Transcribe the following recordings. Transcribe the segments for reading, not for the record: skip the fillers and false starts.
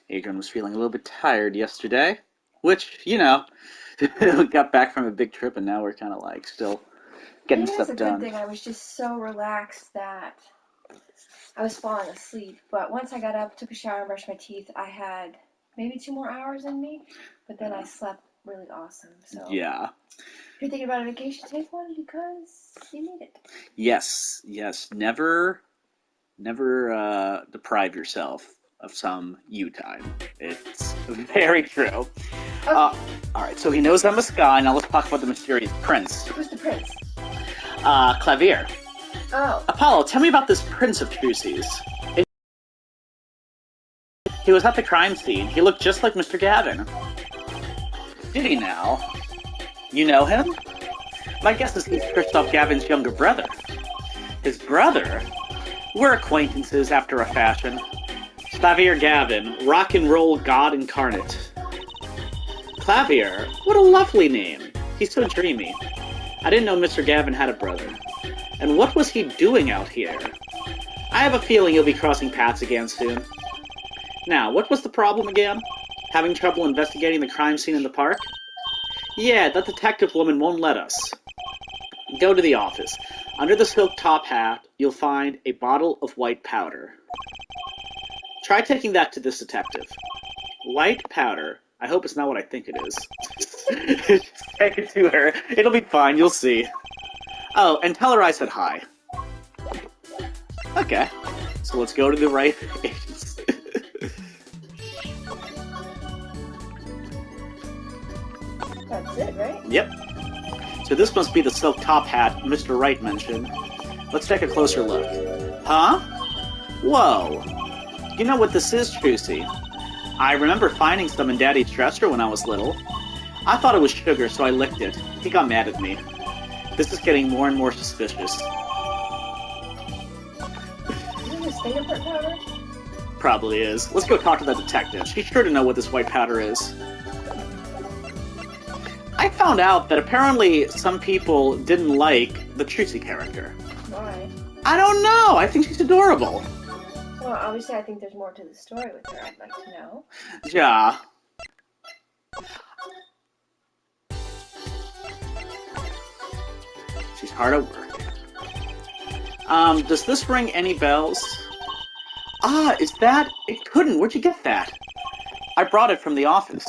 Adrian was feeling a little bit tired yesterday, which, got back from a big trip and now we're kind of like still getting Maybe that's stuff a good done. thing. I was just so relaxed that I was falling asleep. But once I got up, took a shower, and brushed my teeth, I had maybe 2 more hours in me. But then I slept really awesome. So Yeah. if you're thinking about a vacation, take one because you need it. Yes, yes. Never deprive yourself of some you time. It's very true. Okay, Uh, all right, so he knows I'm a Sky. Now let's talk about the mysterious prince. who's the prince? Clavier. Oh, Apollo, tell me about this Prince of Truces. He was at the crime scene. He looked just like Mr. Gavin. Did he now? You know him? My guess is he's Christoph Gavin's younger brother. His brother? We're acquaintances after a fashion. Clavier Gavin, rock and roll god incarnate. Clavier? What a lovely name. He's so dreamy. I didn't know Mr. Gavin had a brother. And what was he doing out here? I have a feeling he'll be crossing paths again soon. Now, what was the problem again? Having trouble investigating the crime scene in the park? Yeah, that detective woman won't let us. Go to the office. Under the silk top hat, you'll find a bottle of white powder. Try taking that to this detective. White powder. I hope it's not what I think it is. Just take it to her. It'll be fine, you'll see. Oh, and tell her I said hi. Okay. So let's go to the right agency. that's it, right? Yep. So this must be the silk top hat Mr. Wright mentioned. Let's take a closer look. Huh? Whoa. You know what this is, Trucy? I remember finding some in Daddy's dresser when I was little. I thought it was sugar, so I licked it. He got mad at me. This is getting more and more suspicious. Isn't this fingerprint powder? Probably is. Let's go talk to the detective. She's sure to know what this white powder is. I found out that apparently some people didn't like the Trucy character. Why? I don't know. I think she's adorable. Well, obviously, I think there's more to the story with her. I'd like to know. Yeah. She's hard at work. Does this ring any bells? Ah, is that... It couldn't. Where'd you get that? I brought it from the office.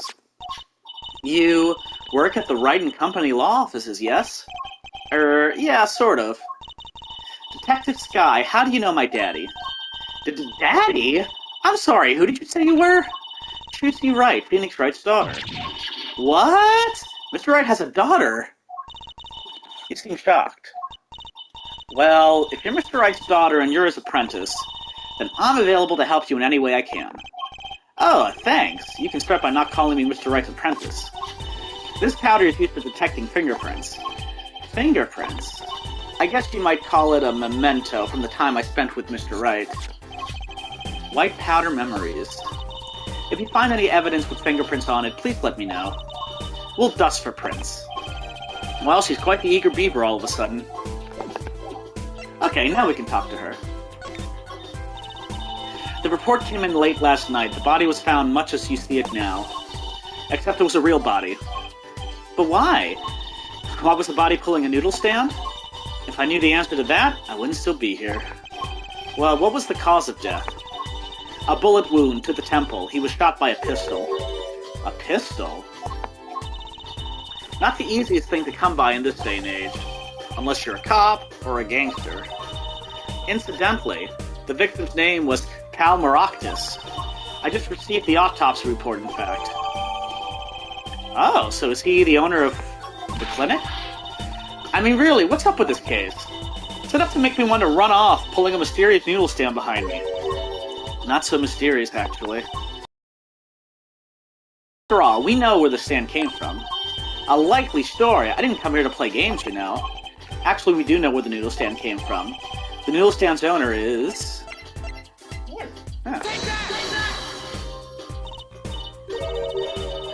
You work at the Wright and Company law offices, yes? Yeah, sort of. Detective Sky, how do you know my daddy? Daddy? I'm sorry, who did you say you were? Trucy Wright, Phoenix Wright's daughter. What? Mr. Wright has a daughter? You seem shocked. Well, if you're Mr. Wright's daughter and you're his apprentice, then I'm available to help you in any way I can. Oh, thanks. You can start by not calling me Mr. Wright's apprentice. This powder is used for detecting fingerprints. Fingerprints? I guess you might call it a memento from the time I spent with Mr. Wright. White powder memories. If you find any evidence with fingerprints on it, please let me know. We'll dust for prints. Well, she's quite the eager beaver all of a sudden. Okay, now we can talk to her. The report came in late last night. The body was found much as you see it now. Except it was a real body. But why? Why was the body pulling a noodle stand? If I knew the answer to that, I wouldn't still be here. Well, what was the cause of death? A bullet wound to the temple. He was shot by a pistol. A pistol? Not the easiest thing to come by in this day and age. Unless you're a cop or a gangster. Incidentally, the victim's name was Cal Maractus. I just received the autopsy report, in fact. Oh, so is he the owner of the clinic? I mean, really, what's up with this case? It's enough to make me want to run off, pulling a mysterious noodle stand behind me. Not so mysterious, actually. After all, we know where the stand came from. A likely story. I didn't come here to play games, you know. Actually, we do know where the noodle stand came from. The noodle stand's owner is... Him. Huh.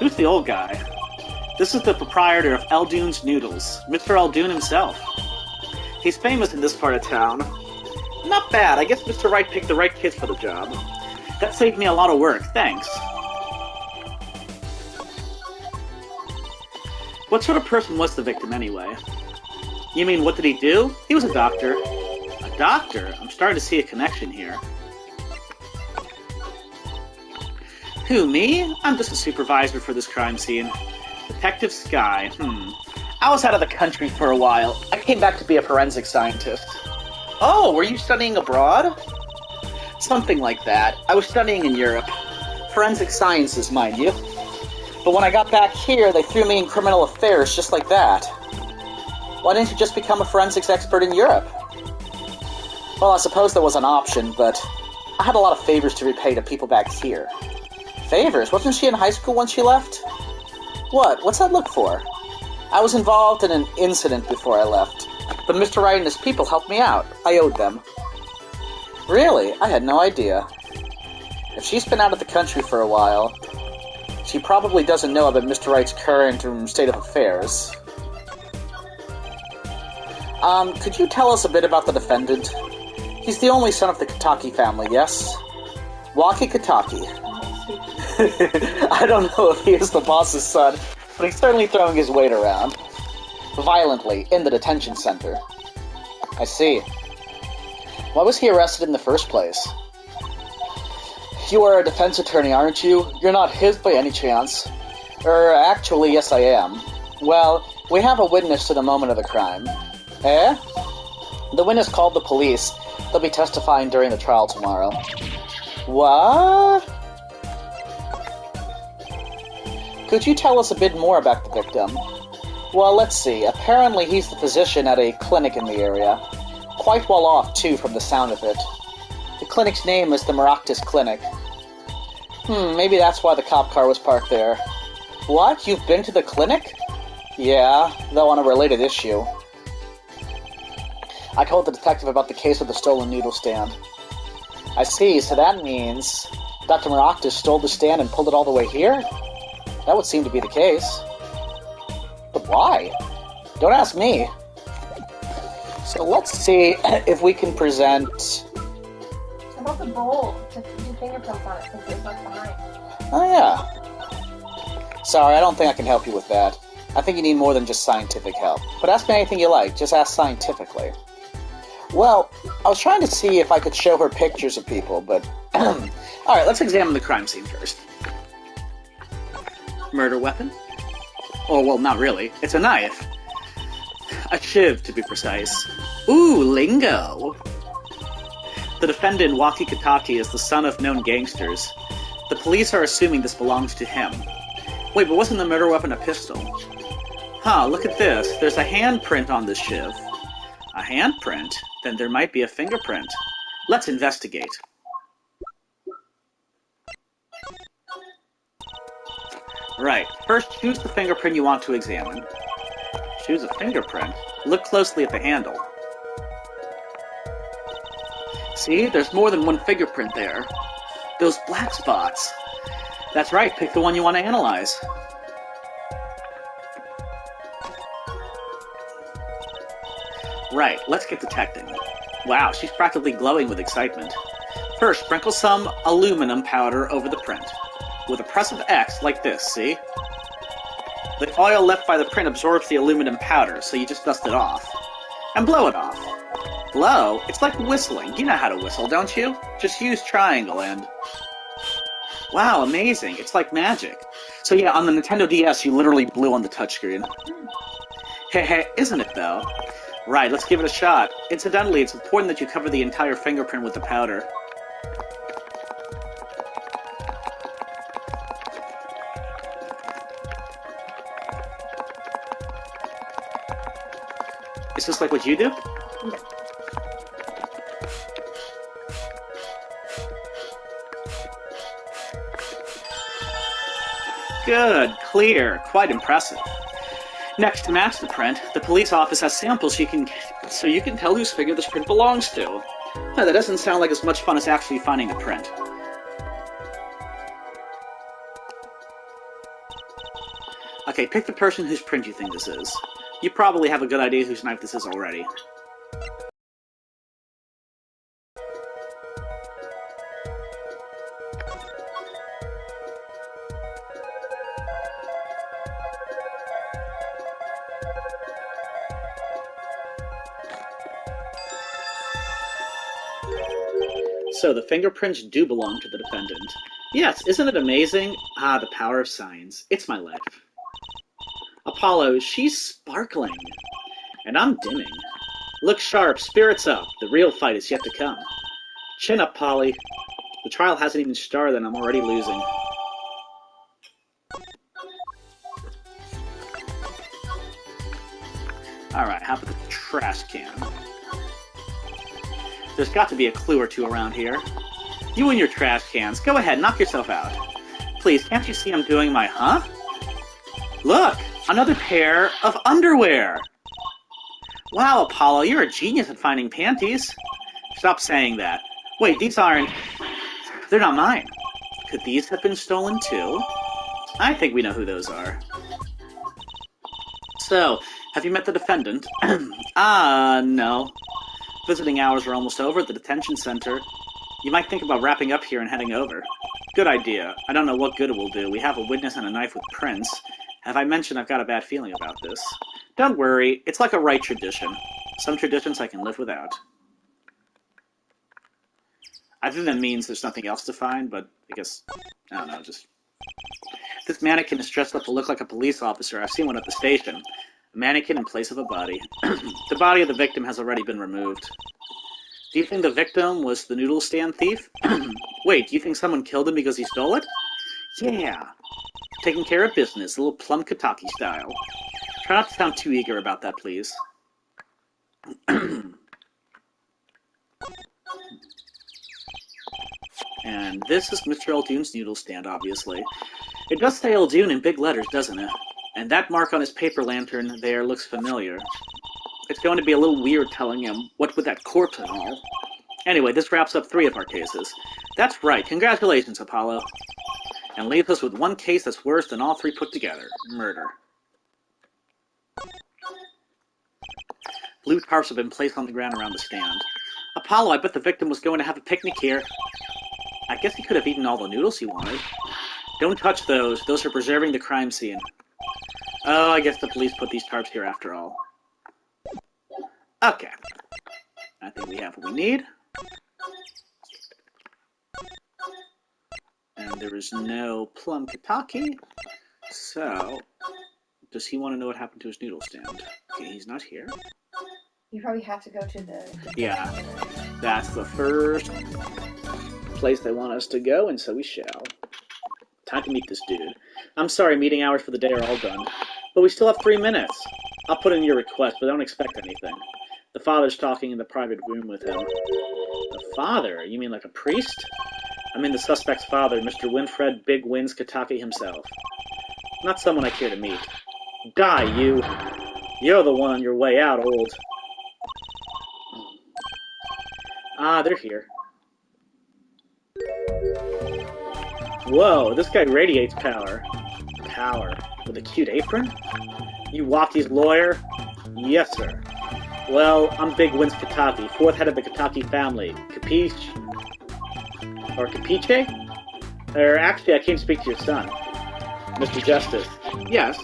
Who's the old guy? This is the proprietor of Eldune's Noodles, Mr. Eldune himself. He's famous in this part of town. Not bad. I guess Mr. Wright picked the right kids for the job. That saved me a lot of work, thanks. What sort of person was the victim anyway? You mean, what did he do? He was a doctor. A doctor? I'm starting to see a connection here. Who, me? I'm just a supervisor for this crime scene. Detective Sky. I was out of the country for a while. I came back to be a forensic scientist. Oh, were you studying abroad? Something like that. I was studying in Europe. Forensic sciences, mind you. But when I got back here, they threw me in criminal affairs just like that. Why didn't you just become a forensics expert in Europe? Well, I suppose there was an option, but I had a lot of favors to repay to people back here. Favors? Wasn't she in high school when she left? What? What's that look for? I was involved in an incident before I left, but Mr. Wright and his people helped me out. I owed them. Really? I had no idea. If she's been out of the country for a while, she probably doesn't know about Mr. Wright's current state of affairs. Could you tell us a bit about the defendant? He's the only son of the Kataki family, yes? Waki Kataki. I don't know if he is the boss's son, but he's certainly throwing his weight around. Violently, in the detention center. I see. Why was he arrested in the first place? You are a defense attorney, aren't you? You're not his by any chance. Actually, yes I am. Well, we have a witness to the moment of the crime. Eh? The witness called the police. They'll be testifying during the trial tomorrow. What? Could you tell us a bit more about the victim? Well, let's see. Apparently he's the physician at a clinic in the area. Quite well off, too, from the sound of it. The clinic's name is the Maractus Clinic. Maybe that's why the cop car was parked there. What? You've been to the clinic? Yeah, though on a related issue. I told the detective about the case of the stolen noodle stand. I see, so that means Dr. Maractus stole the stand and pulled it all the way here? That would seem to be the case. But why? Don't ask me. So let's see if we can present... How about the bowl to do fingerprints on it since it was left behind? Oh, yeah. Sorry, I don't think I can help you with that. I think you need more than just scientific help. But ask me anything you like, just ask scientifically. Well, I was trying to see if I could show her pictures of people, but... Alright, let's examine the crime scene first. Murder weapon? Oh, well, not really. It's a knife. A shiv, to be precise. Ooh, lingo! The defendant, Waki Kataki, is the son of known gangsters. The police are assuming this belongs to him. Wait, but wasn't the murder weapon a pistol? Huh, look at this. There's a handprint on this shiv. A handprint? Then there might be a fingerprint. Let's investigate. Right, first choose the fingerprint you want to examine. Choose a fingerprint. Look closely at the handle. See, there's more than one fingerprint there. Those black spots. That's right, pick the one you want to analyze. Right, let's get detecting. Wow, she's practically glowing with excitement. First, sprinkle some aluminum powder over the print. With a press of X, like this, see? The oil left by the print absorbs the aluminum powder, so you just dust it off. And blow it off. Blow? It's like whistling. You know how to whistle, don't you? Just use triangle and... Wow, amazing. It's like magic. So yeah, on the Nintendo DS, you literally blew on the touchscreen. Heh, isn't it, though? Right, let's give it a shot. Incidentally, it's important that you cover the entire fingerprint with the powder. Is this like what you do? Yeah. Good, clear, quite impressive. Next, to match the print, the police office has samples so you can tell whose finger this print belongs to. Now, that doesn't sound like as much fun as actually finding the print. Okay, pick the person whose print you think this is. You probably have a good idea whose knife this is already. So the fingerprints do belong to the defendant. Yes, isn't it amazing? Ah, the power of science. It's my life. Apollo, she's sparkling. And I'm dimming. Look sharp, spirits up. The real fight is yet to come. Chin up, Polly. The trial hasn't even started and I'm already losing. Alright, how about the trash can? There's got to be a clue or two around here. You and your trash cans, go ahead, knock yourself out. Please, can't you see I'm doing my huh? Look, another pair of underwear! Wow, Apollo, you're a genius at finding panties. Stop saying that. Wait, these aren't... They're not mine. Could these have been stolen too? I think we know who those are. So, have you met the defendant? No. Visiting hours are almost over at the detention center. You might think about wrapping up here and heading over. Good idea. I don't know what good it will do. We have a witness and a knife with Prince. Have I mentioned I've got a bad feeling about this? Don't worry, it's like a right tradition. Some traditions I can live without. I think that means there's nothing else to find, but I guess, I don't know, just... This mannequin is dressed up to look like a police officer. I've seen one at the station. A mannequin in place of a body. The body of the victim has already been removed. Do you think the victim was the noodle stand thief? Wait, do you think someone killed him because he stole it? Yeah. Taking care of business, a little Plum Kataki style. Try not to sound too eager about that, please. And this is Mr. Eldune's noodle stand, obviously. It does say Eldune in big letters, doesn't it? And that mark on his paper lantern there looks familiar. It's going to be a little weird telling him what with that corpse and all. Anyway, this wraps up 3 of our cases. That's right, congratulations, Apollo. And leaves us with one case that's worse than all 3 put together. Murder. Blue tarps have been placed on the ground around the stand. Apollo, I bet the victim was going to have a picnic here. I guess he could have eaten all the noodles he wanted. Don't touch those. Those are preserving the crime scene. Oh, I guess the police put these tarps here after all. Okay. I think we have what we need. And there is no Plum Kataki. So, does he want to know what happened to his noodle stand? Okay, he's not here. You probably have to go to the... Yeah, that's the first place they want us to go, and so we shall. Time to meet this dude. I'm sorry, meeting hours for the day are all done. But we still have 3 minutes. I'll put in your request, but don't expect anything. The father's talking in the private room with him. The father? You mean like a priest? I mean the suspect's father, Mr. Winfred Big Wins Kataki himself. Not someone I care to meet. Die, you! You're the one on your way out, old. Ah, they're here. Whoa, this guy radiates power. Power. With a cute apron? You Waki's lawyer? Yes, sir. Well, I'm Big Wins Kataki, 4th head of the Kataki family. Capiche? Or Capiche? Actually, I came to speak to your son. Mr. Justice. Yes,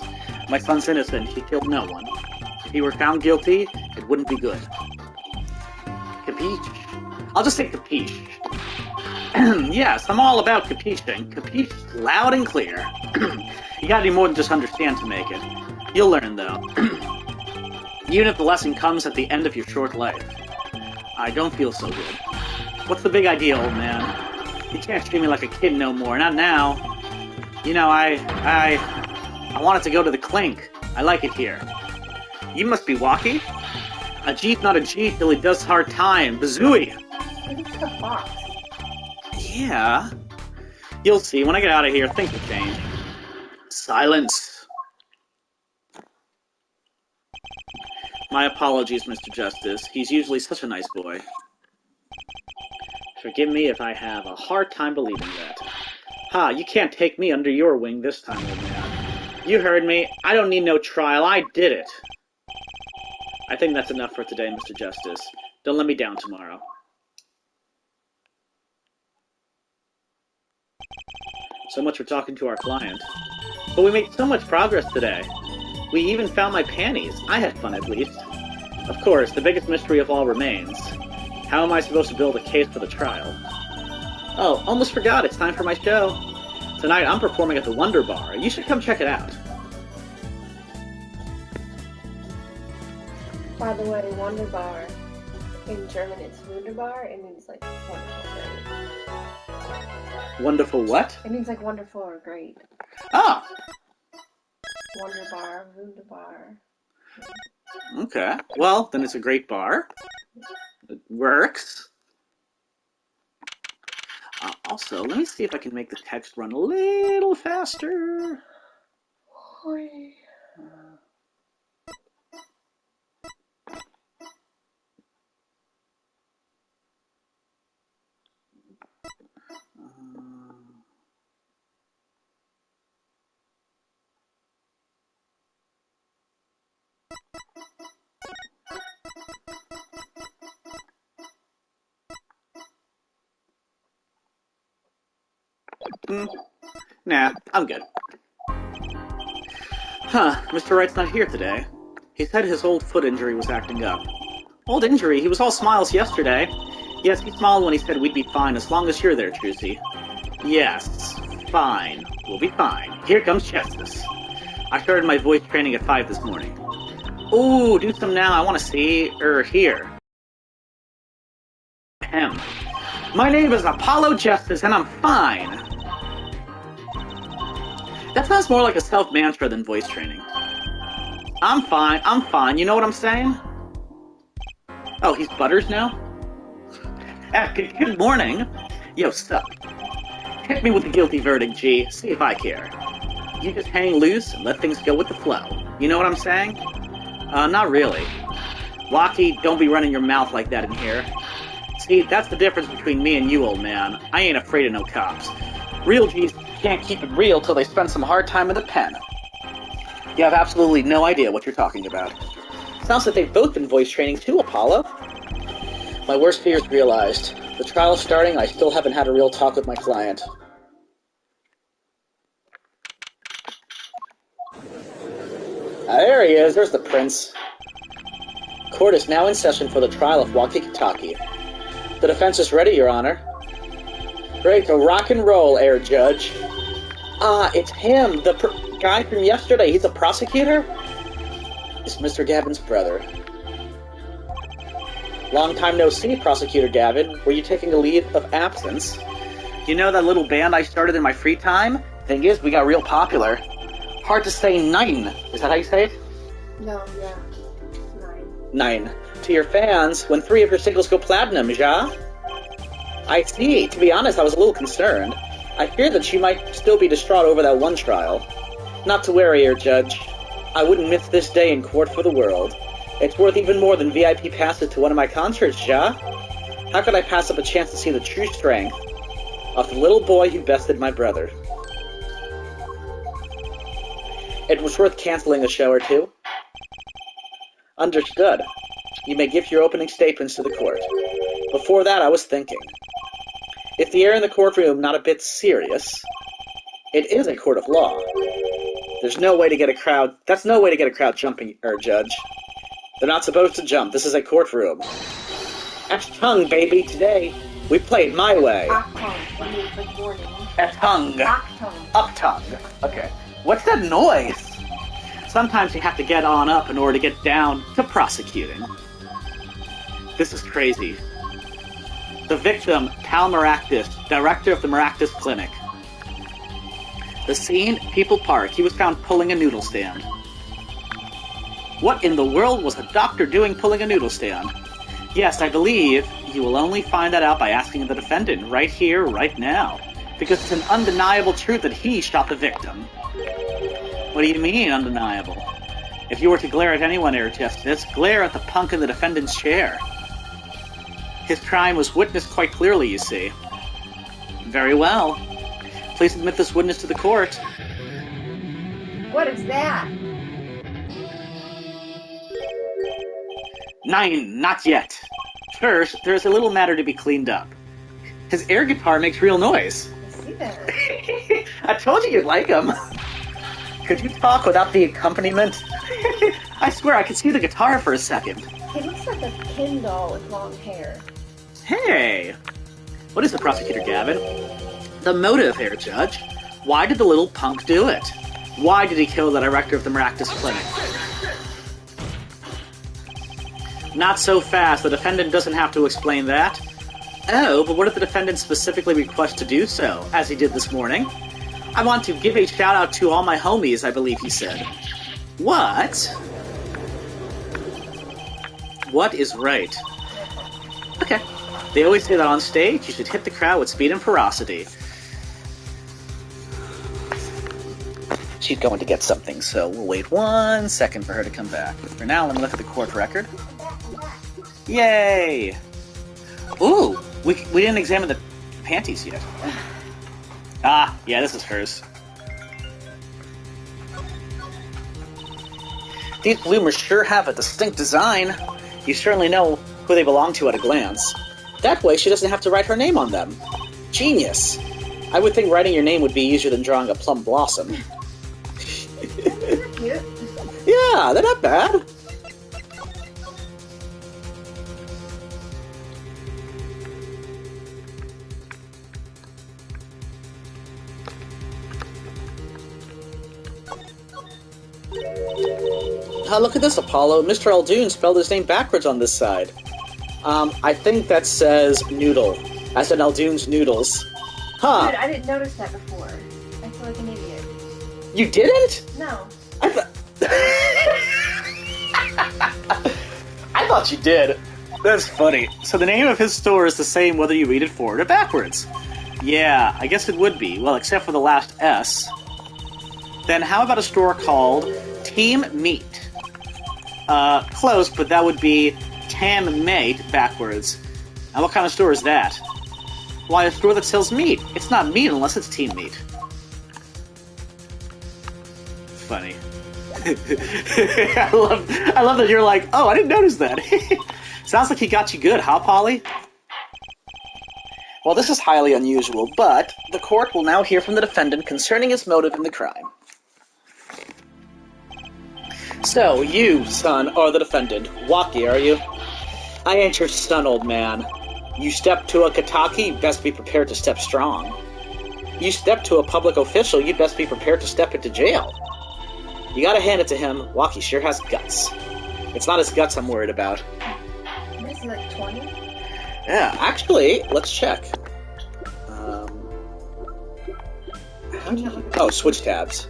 my son's innocent. He killed no one. If he were found guilty, it wouldn't be good. Capiche? I'll just say Capiche. Yes, I'm all about capiching. Capiche loud and clear. You gotta do more than just understand to make it. You'll learn, though. Even if the lesson comes at the end of your short life. I don't feel so good. What's the big idea, old man? You can't treat me like a kid no more, not now. You know, I wanted to go to the clink. I like it here. You must be Waki? A Jeep, not a Jeep, till he does hard time. Bazooey! It's the fox. Yeah. You'll see. When I get out of here, things will change. Silence. My apologies, Mr. Justice. He's usually such a nice boy. Forgive me if I have a hard time believing that. Ha, you can't take me under your wing this time, old man. You heard me. I don't need no trial. I did it. I think that's enough for today, Mr. Justice. Don't let me down tomorrow. So much for talking to our client. But we made so much progress today. We even found my panties. I had fun, at least. Of course, the biggest mystery of all remains. How am I supposed to build a case for the trial? Oh, almost forgot, it's time for my show. Tonight I'm performing at the Wonder Bar. You should come check it out. By the way, Wunderbar, in German it's Wunderbar. It means like wonderful, great. Wonderful what? It means like wonderful or great. Ah! Wunderbar, Wunderbar. Okay. Well, then it's a great bar. It works. Also, let me see if I can make the text run a little faster. Hoi. Nah, I'm good. Huh, Mr. Wright's not here today. He said his old foot injury was acting up. Old injury? He was all smiles yesterday. Yes, he smiled when he said we'd be fine as long as you're there, Trucy. Yes, fine. We'll be fine. Here comes Chestus. I started my voice training at 5 this morning. Ooh, do some now. I want to see, hear. Ahem. My name is Apollo Justice, and I'm fine. That sounds more like a self-mantra than voice training. I'm fine, you know what I'm saying? Oh, he's Butters now? Good morning. Yo, sup? Hit me with the guilty verdict, G. See if I care. You just hang loose and let things go with the flow. You know what I'm saying? Not really. Walkie, don't be running your mouth like that in here. See, that's the difference between me and you, old man. I ain't afraid of no cops. Real G's can't keep it real till they spend some hard time in the pen. You have absolutely no idea what you're talking about. Sounds like they've both been voice training too, Apollo. My worst fears realized. The trial's starting, I still haven't had a real talk with my client. There he is, there's the prince. Court is now in session for the trial of Walkie Kitaki. The defense is ready, Your Honor. Ready to rock and roll, Air Judge. Ah, it's him, the guy from yesterday. He's a prosecutor? It's Mr. Gavin's brother. Long time no see, Prosecutor Gavin. Were you taking a leave of absence? You know that little band I started in my free time? Thing is, we got real popular. Hard to say 9. Is that how you say it? No, yeah. 9. 9. To your fans, when 3 of your singles go platinum, ja? I see. To be honest, I was a little concerned. I fear that she might still be distraught over that one trial. Not to worry, Your Judge. I wouldn't miss this day in court for the world. It's worth even more than VIP passes to one of my concerts, ja? How could I pass up a chance to see the true strength of the little boy who bested my brother? It was worth canceling a show or two. Understood. You may give your opening statements to the court. Before that, I was thinking. If the air in the courtroom not a bit serious, it is a court of law. There's no way to get a crowd. That's no way to get a crowd jumping, Judge. They're not supposed to jump. This is a courtroom. Achtung, baby. Today, we played my way. Achtung. Good morning. Achtung. Achtung. Uptung. Okay. What's that noise? Sometimes you have to get on up in order to get down to prosecuting. This is crazy. The victim, Tal Maractus, director of the Maractus Clinic. The scene, People Park. He was found pulling a noodle stand. What in the world was a doctor doing pulling a noodle stand? Yes, I believe you will only find that out by asking the defendant right here, right now. Because it's an undeniable truth that he shot the victim. What do you mean, undeniable? If you were to glare at anyone, Air Justice, glare at the punk in the defendant's chair. His crime was witnessed quite clearly, you see. Very well. Please admit this witness to the court. What is that? 9, not yet. First, there is a little matter to be cleaned up. His air guitar makes real noise. I see that. I told you you'd like him. Could you talk without the accompaniment? I swear I could see the guitar for a second. He looks like a Ken doll with long hair. Hey! What is the prosecutor, Gavin? The motive here, Judge. Why did the little punk do it? Why did he kill the director of the Maractus Clinic? Not so fast. The defendant doesn't have to explain that. Oh, but what if the defendant specifically requests to do so, as he did this morning? I want to give a shout-out to all my homies, I believe he said. What? What is right? Okay. They always say that on stage, you should hit the crowd with speed and ferocity. She's going to get something, so we'll wait 1 second for her to come back. But for now, let me look at the court record. Yay! Ooh! We didn't examine the panties yet. Ah, yeah, this is hers. These bloomers sure have a distinct design. You certainly know who they belong to at a glance. That way, she doesn't have to write her name on them. Genius! I would think writing your name would be easier than drawing a plum blossom. Cute. Yeah, they're not bad. Look at this, Apollo. Mr. Aldoon spelled his name backwards on this side. I think that says noodle, as in Aldoon's noodles. Huh. Dude, I didn't notice that before. I feel like an idiot. You didn't? No. I thought you did. That's funny. So the name of his store is the same whether you read it forward or backwards. Yeah, I guess it would be. Well, except for the last S. Then how about a store called Team Meat? Close, but that would be Tam Mate backwards. And what kind of store is that? Why, a store that sells meat. It's not meat unless it's Team Meat. Funny. I love that you're like, oh, I didn't notice that. Sounds like he got you good, huh, Polly? Well, this is highly unusual, but the court will now hear from the defendant concerning his motive in the crime. So, you, son, are the defendant. Waki, are you? I ain't your son, old man. You step to a Kataki, you best be prepared to step strong. You step to a public official, you best be prepared to step into jail. You gotta hand it to him, Waki sure has guts. It's not his guts I'm worried about. This is like 20? Yeah, actually, let's check. Oh, switch tabs.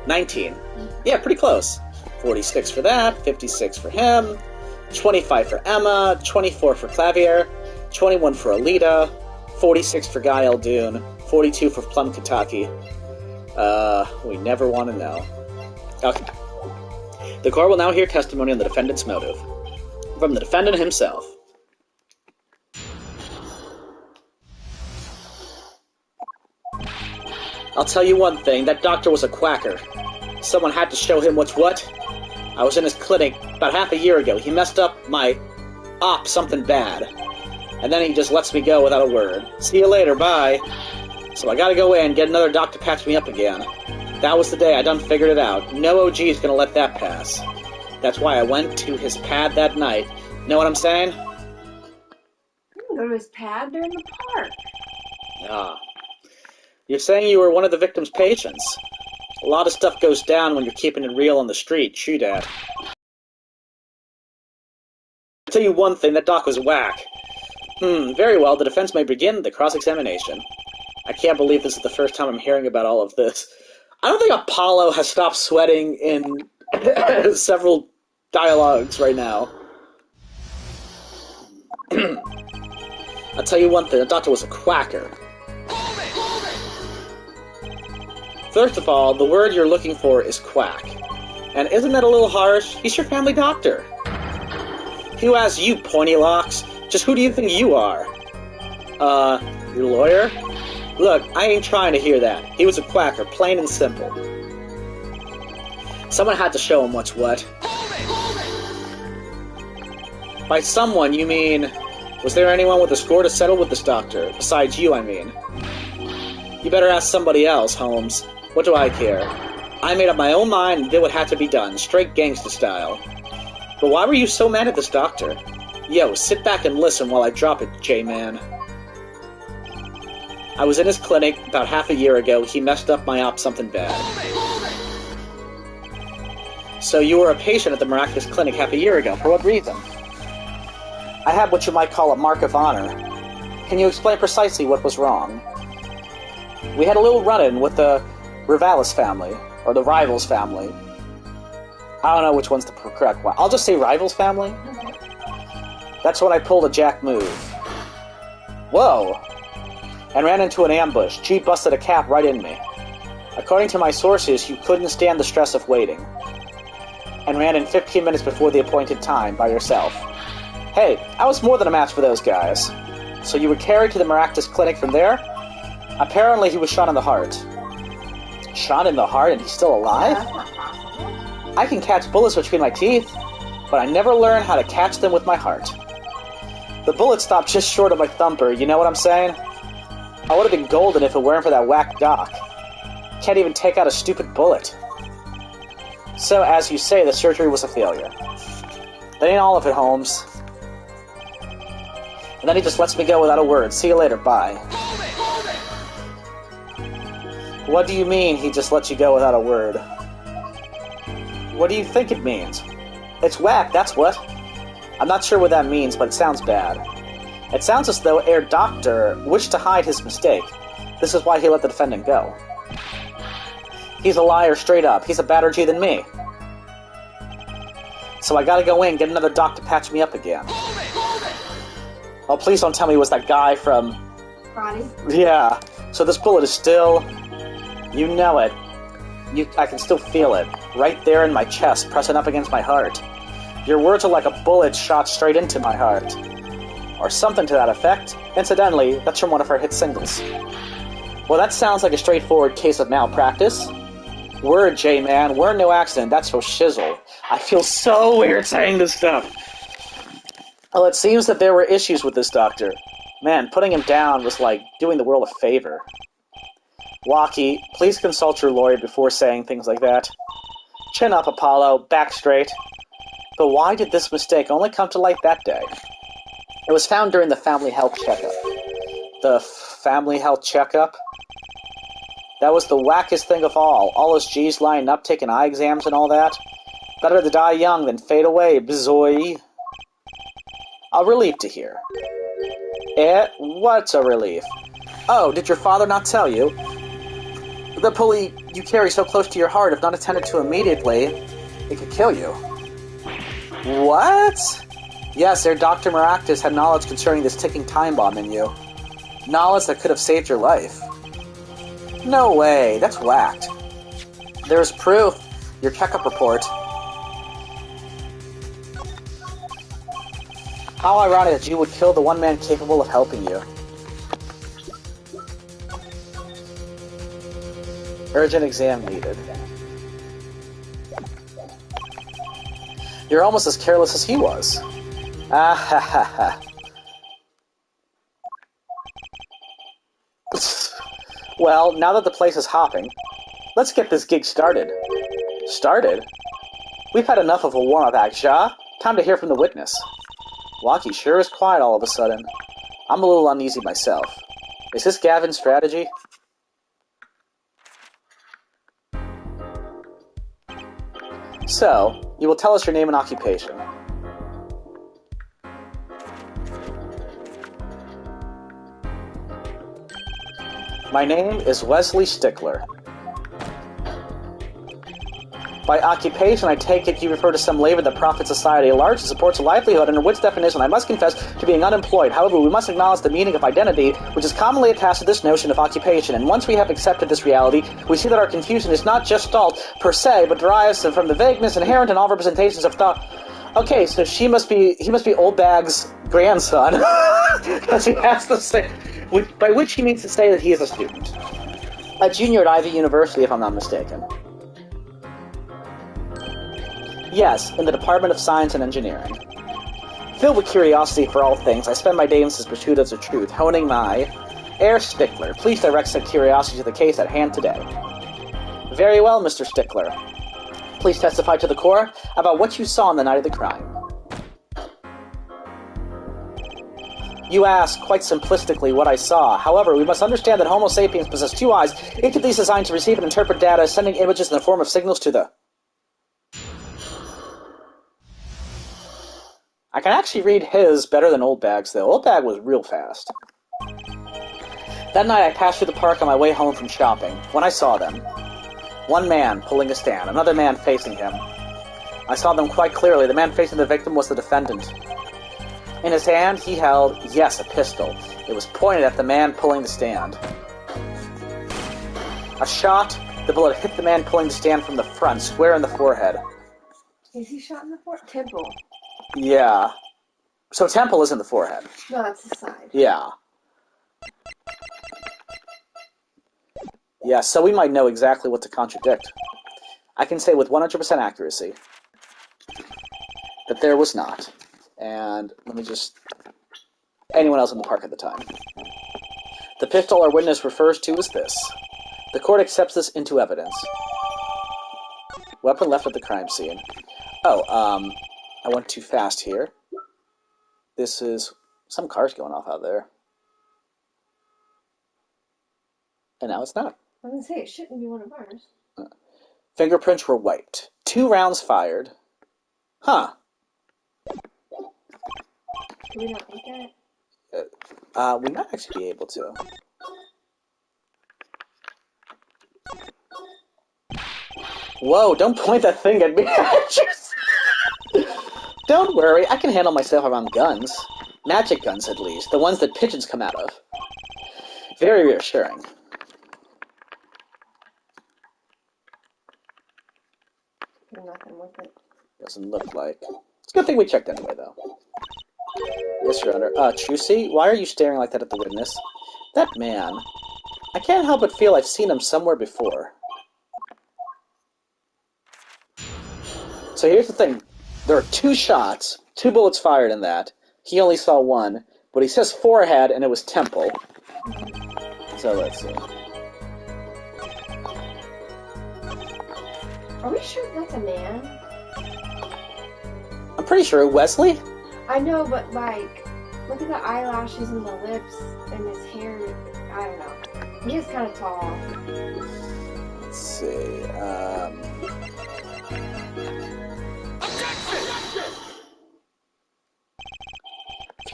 19. Yeah, pretty close. 46 for that, 56 for him, 25 for Emma, 24 for Clavier, 21 for Alita, 46 for Guy Eldoon, 42 for Plum Kataki. We never want to know. Okay. The court will now hear testimony on the defendant's motive. From the defendant himself. I'll tell you one thing, that doctor was a quacker. Someone had to show him what's what. I was in his clinic about half a year ago. He messed up my something bad. And then he just lets me go without a word. See you later, bye. So I gotta go in, get another doc to patch me up again. That was the day I done figured it out. No OG is gonna let that pass. That's why I went to his pad that night. Know what I'm saying? You can go to his pad. They're in the park. Ah. You're saying you were one of the victim's patients. A lot of stuff goes down when you're keeping it real on the street, true dat. I'll tell you one thing, that doc was whack. Very well, the defense may begin the cross-examination. I can't believe this is the first time I'm hearing about all of this. I don't think Apollo has stopped sweating in several dialogues right now. I'll tell you one thing, the doctor was a quacker. First of all, the word you're looking for is quack. And isn't that a little harsh? He's your family doctor. Who asked you, pointy locks? Just who do you think you are? Your lawyer? Look, I ain't trying to hear that. He was a quacker, plain and simple. Someone had to show him what's what. By someone, you mean... Was there anyone with a score to settle with this doctor? Besides you, I mean. You better ask somebody else, Holmes. What do I care? I made up my own mind and did what had to be done, straight gangster style. But why were you so mad at this doctor? Yo, sit back and listen while I drop it, J-Man. I was in his clinic about half a year ago. He messed up my op something bad. So you were a patient at the Miraculous Clinic half a year ago. For what reason? I had what you might call a mark of honor. Can you explain precisely what was wrong? We had a little run-in with the Rivalis family, or the Rivals family. I don't know which one's the correct one. I'll just say Rivals family. That's when I pulled a jack move. Whoa! And ran into an ambush. G busted a cap right in me. According to my sources, you couldn't stand the stress of waiting. And ran in 15 minutes before the appointed time by yourself. Hey, I was more than a match for those guys. So you were carried to the Maractus Clinic from there? Apparently he was shot in the heart. Shot in the heart and he's still alive? I can catch bullets between my teeth, but I never learned how to catch them with my heart. The bullet stopped just short of my thumper, you know what I'm saying? I would have been golden if it weren't for that whack doc. Can't even take out a stupid bullet. So, as you say, the surgery was a failure. That ain't all of it, Holmes. And then he just lets me go without a word. See you later, bye. What do you mean, he just lets you go without a word? What do you think it means? It's whack, that's what. I'm not sure what that means, but it sounds bad. It sounds as though Herr Doctor wished to hide his mistake. This is why he let the defendant go. He's a liar straight up. He's a badder G than me. So I gotta go in, get another doc to patch me up again. Oh, please don't tell me it was that guy from... Ronnie? Yeah. So this bullet is still... You know it. I can still feel it. Right there in my chest, pressing up against my heart. Your words are like a bullet shot straight into my heart. Or something to that effect. Incidentally, that's from one of her hit singles. Well, that sounds like a straightforward case of malpractice. Word, J-Man. Word, no accident. That's for shizzle. I feel so weird saying this stuff. Well, it seems that there were issues with this doctor. Man, putting him down was like doing the world a favor. Waki, please consult your lawyer before saying things like that. Chin up, Apollo. Back straight. But why did this mistake only come to light that day? It was found during the family health checkup. The family health checkup? That was the wackest thing of all. All those G's lining up, taking eye exams and all that. Better to die young than fade away, bizoy. A relief to hear. What's a relief? Oh, did your father not tell you? The pulley you carry so close to your heart, if not attended to immediately, it could kill you. What? Yes, Herr Dr. Maractus had knowledge concerning this ticking time bomb in you. Knowledge that could have saved your life. No way, that's whacked. There's proof. Your checkup report. How ironic that you would kill the one man capable of helping you. Urgent exam needed. You're almost as careless as he was. Ah ha ha ha. Well, now that the place is hopping, let's get this gig started. Started? We've had enough of a warm-up act, ja? Time to hear from the witness. Waki sure is quiet all of a sudden. I'm a little uneasy myself. Is this Gavin's strategy? So, you will tell us your name and occupation. My name is Wesley Stickler. By occupation, I take it you refer to some labor that profits society at large and supports a livelihood, under which definition I must confess to being unemployed. However, we must acknowledge the meaning of identity, which is commonly attached to this notion of occupation, and once we have accepted this reality, we see that our confusion is not just stalled per se, but derives from the vagueness inherent in all representations of thought. Okay, so he must be Old Bag's grandson, because he has to say, by which he means to say that he is a student. A junior at Ivy University, if I'm not mistaken. Yes, in the Department of Science and Engineering. Filled with curiosity for all things, I spend my days in pursuit of the truth, honing my... Herr Stickler, please direct said curiosity to the case at hand today. Very well, Mr. Stickler. Please testify to the court about what you saw on the night of the crime. You ask, quite simplistically, what I saw. However, we must understand that Homo sapiens possess 2 eyes, each of these designed to receive and interpret data, sending images in the form of signals to the... I can actually read his better than Old Bag's, though. Old Bag was real fast. That night I passed through the park on my way home from shopping, when I saw them. One man pulling a stand, another man facing him. I saw them quite clearly. The man facing the victim was the defendant. In his hand, he held, yes, a pistol. It was pointed at the man pulling the stand. A shot, the bullet hit the man pulling the stand from the front, square in the forehead. Is he shot in the temple? Yeah. So temple is in the forehead. No, that's the side. Yeah. Yeah, so we might know exactly what to contradict. I can say with 100% accuracy that there was not. And let me just... anyone else in the park at the time. The pistol our witness refers to is this. The court accepts this into evidence. Weapon left at the crime scene. Oh, I went too fast here. This is... some cars going off out there. And now it's not. I was going to say, it shouldn't be one of ours. Fingerprints were wiped. 2 rounds fired. Huh. Can we not look at it? We might actually be able to. Whoa, don't point that thing at me. Don't worry, I can handle myself around guns. Magic guns, at least. The ones that pigeons come out of. Very reassuring. Nothing with it. Doesn't look like. It's a good thing we checked anyway, though. Yes, Your Honor. Trucy, why are you staring like that at the witness? That man. I can't help but feel I've seen him somewhere before. So here's the thing. There are 2 shots, 2 bullets fired in that. He only saw 1, but he says forehead, and it was temple. So let's see. Are we sure that's a man? I'm pretty sure Wesley? I know, but like, look at the eyelashes and the lips and his hair. I don't know. He is kind of tall. Let's see.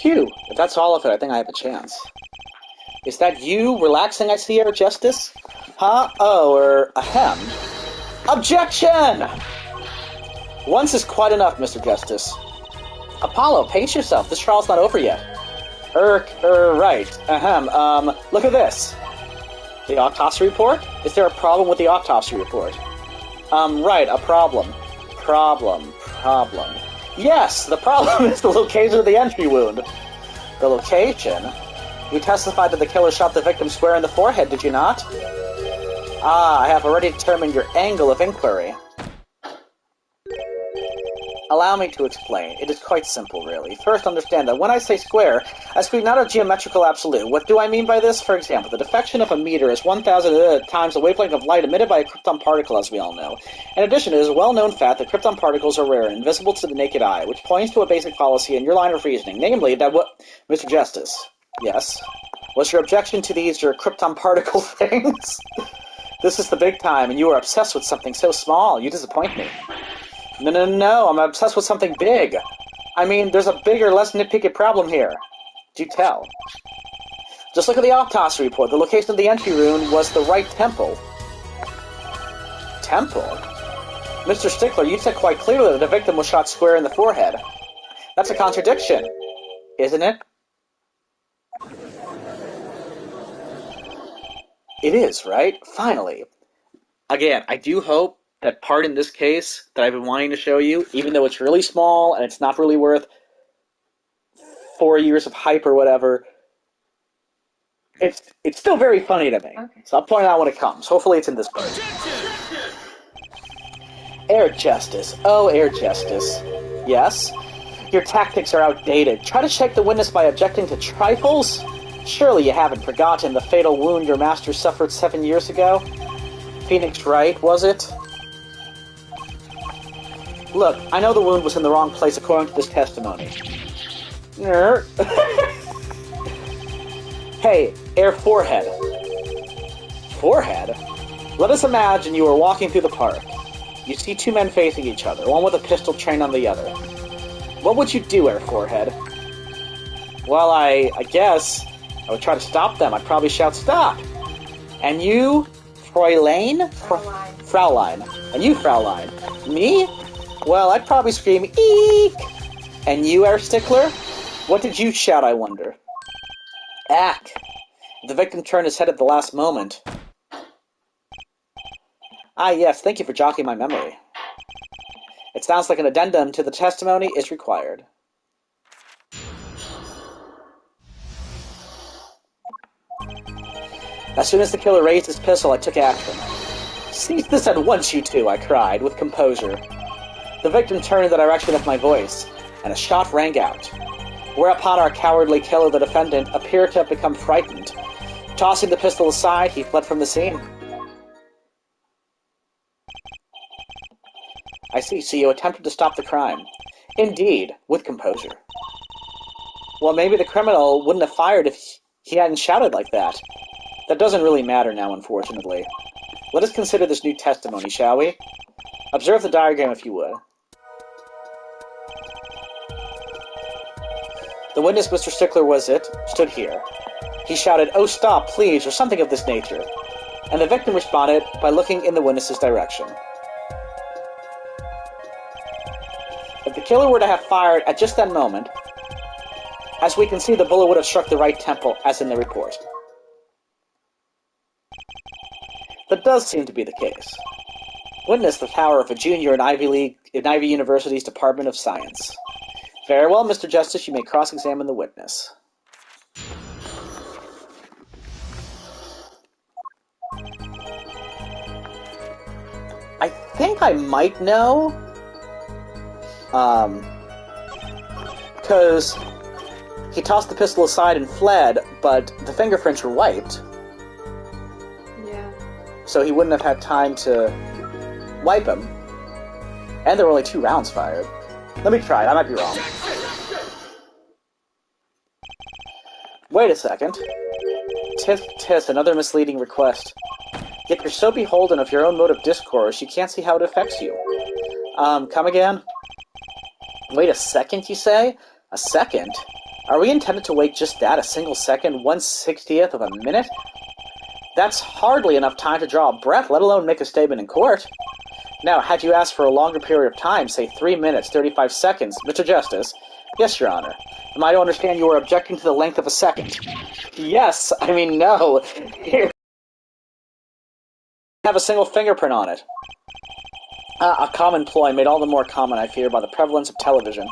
Phew. If that's all of it, I think I have a chance. Is that you relaxing, I see, Air Justice? Huh? Oh, or ahem. Objection! Once is quite enough, Mr. Justice. Apollo, pace yourself. This trial's not over yet. Right. Ahem. Look at this. The autopsy report? Is there a problem with the autopsy report? Right, a problem. Problem. Yes, the problem is the location of the entry wound. The location? You testified that the killer shot the victim square in the forehead, did you not? Ah, I have already determined your angle of inquiry. Allow me to explain. It is quite simple, really. First, understand that when I say square, I speak not of geometrical absolute. What do I mean by this? For example, the deflection of a meter is 1,000 times the wavelength of light emitted by a krypton particle, as we all know. In addition, it is a well-known fact that krypton particles are rare and invisible to the naked eye, which points to a basic fallacy in your line of reasoning, namely that what... Mr. Justice. Yes? What's your objection to these, your krypton particle things? This is the big time, and you are obsessed with something so small. You disappoint me. No, I'm obsessed with something big. I mean, there's a bigger, less nitpicky problem here. Do tell. Just look at the autopsy report. The location of the entry wound was the right temple. Temple? Mr. Stickler, you said quite clearly that the victim was shot square in the forehead. That's a contradiction, isn't it? It is, right? Finally. Again, I do hope that part in this case that I've been wanting to show you, even though it's really small and it's not really worth 4 years of hype or whatever, it's still very funny to me. Okay. So I'll point it out when it comes. Hopefully it's in this part. Air Justice. Oh, Air Justice. Yes? Your tactics are outdated. Try to shake the witness by objecting to trifles? Surely you haven't forgotten the fatal wound your master suffered 7 years ago? Phoenix Wright, was it? Look, I know the wound was in the wrong place according to this testimony. Hey, Air Forehead. Forehead? Let us imagine you are walking through the park. You see two men facing each other, one with a pistol trained on the other. What would you do, Air Forehead? Well, I guess I would try to stop them. I'd probably shout, "Stop!" And you, Fräulein? Fraulein. And you, Fraulein. Me? Well, I'd probably scream, "Eek!" And you, Air Stickler? What did you shout, I wonder? Ack! The victim turned his head at the last moment. Ah, yes, thank you for jogging my memory. It sounds like an addendum to the testimony is required. As soon as the killer raised his pistol, I took action. "Cease this at once, you two," I cried, with composure. The victim turned in the direction of my voice, and a shot rang out. Whereupon our cowardly killer, the defendant, appeared to have become frightened. Tossing the pistol aside, he fled from the scene. I see, so you attempted to stop the crime. Indeed, with composure. Well, maybe the criminal wouldn't have fired if he hadn't shouted like that. That doesn't really matter now, unfortunately. Let us consider this new testimony, shall we? Observe the diagram if you would. The witness, Mr. Stickler stood here. He shouted, "Oh, stop, please," or something of this nature. And the victim responded by looking in the witness's direction. If the killer were to have fired at just that moment, as we can see, the bullet would have struck the right temple, as in the report. That does seem to be the case. Witness the power of a junior in Ivy University's Department of Science. Very well, Mr. Justice, you may cross-examine the witness. I think I might know. Because he tossed the pistol aside and fled, but the fingerprints were wiped. Yeah. So he wouldn't have had time to wipe them. And there were only 2 rounds fired. Let me try it, I might be wrong. Wait a second. Tisk, tisk, another misleading request. Yet you're so beholden of your own mode of discourse, you can't see how it affects you. Come again? Wait a second, you say? A second? Are we intended to wait just that, a single second, 1/60th of a minute? That's hardly enough time to draw a breath, let alone make a statement in court. Now, had you asked for a longer period of time, say 3 minutes, 35 seconds, Mr. Justice? Yes, Your Honor. Am I to understand you are objecting to the length of a second? Yes, I mean, no. Here. Have a single fingerprint on it. A common ploy made all the more common, I fear, by the prevalence of television.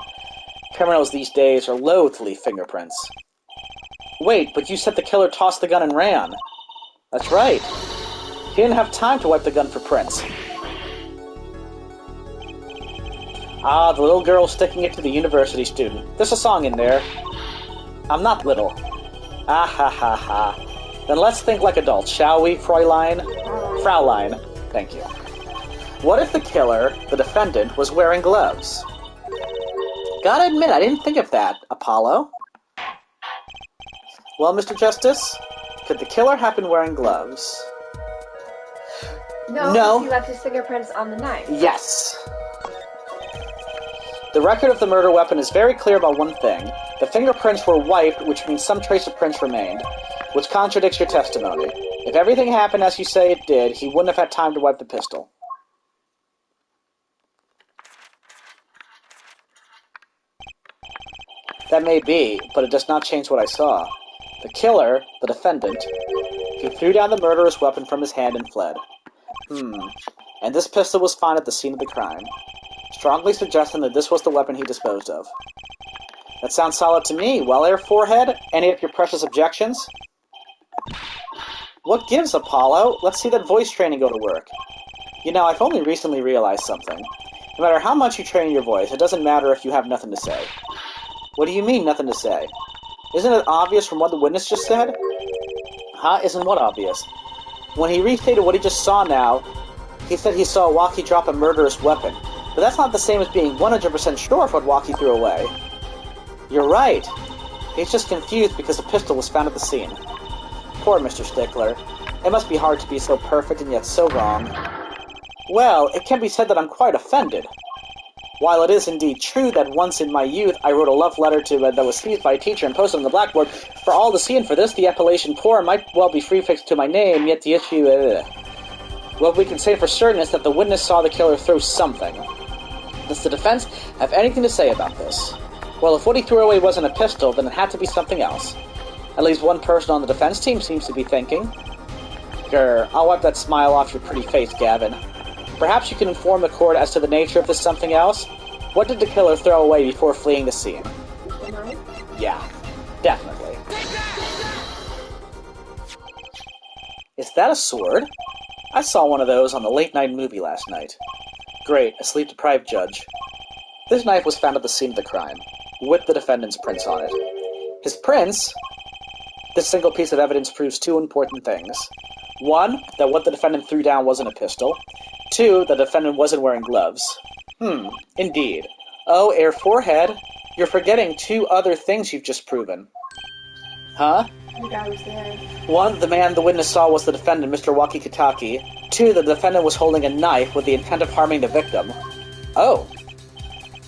Criminals these days are loath to leave fingerprints. Wait, but you said the killer tossed the gun and ran. That's right. He didn't have time to wipe the gun for prints. Ah, the little girl sticking it to the university student. There's a song in there. I'm not little. Ah ha ha ha. Then let's think like adults, shall we, Fräulein? Fraulein. Thank you. What if the killer, the defendant, was wearing gloves? Gotta admit, I didn't think of that, Apollo. Well, Mr. Justice, could the killer have been wearing gloves? No. He left his fingerprints on the knife. Yes. The record of the murder weapon is very clear about one thing. The fingerprints were wiped, which means some trace of prints remained, which contradicts your testimony. If everything happened as you say it did, he wouldn't have had time to wipe the pistol. That may be, but it does not change what I saw. The killer, the defendant, he threw down the murderous weapon from his hand and fled. And this pistol was found at the scene of the crime, strongly suggesting that this was the weapon he disposed of. That sounds solid to me. Well, Air Forehead, any of your precious objections? What gives, Apollo? Let's see that voice training go to work. You know, I've only recently realized something. No matter how much you train your voice, it doesn't matter if you have nothing to say. What do you mean, nothing to say? Isn't it obvious from what the witness just said? Huh? Isn't what obvious? When he restated what he just saw now, he said he saw Walkie drop a murderous weapon. But that's not the same as being 100% sure of what Walkie threw away. You're right. He's just confused because the pistol was found at the scene. Poor Mr. Stickler. It must be hard to be so perfect and yet so wrong. Well, it can be said that I'm quite offended. While it is indeed true that once in my youth I wrote a love letter that was seized by a teacher and posted on the blackboard for all to see, and for this the appellation poor might well be prefixed to my name, yet the issue... What we can say for certain is that the witness saw the killer throw something. Does the defense have anything to say about this? Well, if what he threw away wasn't a pistol, then it had to be something else. At least one person on the defense team seems to be thinking. Grr, I'll wipe that smile off your pretty face, Gavin. Perhaps you can inform the court as to the nature of this something else? What did the killer throw away before fleeing the scene? Yeah, definitely. Is that a sword? I saw one of those on the late-night movie last night. Great, a sleep-deprived judge. This knife was found at the scene of the crime, with the defendant's prints on it. His prints? This single piece of evidence proves two important things. One, that what the defendant threw down wasn't a pistol. Two, the defendant wasn't wearing gloves. Indeed. Oh, Air Forehead, you're forgetting two other things you've just proven. Huh? The guy was there. One, the man the witness saw was the defendant, Mr. Wakikitaki. Two, the defendant was holding a knife with the intent of harming the victim. Oh.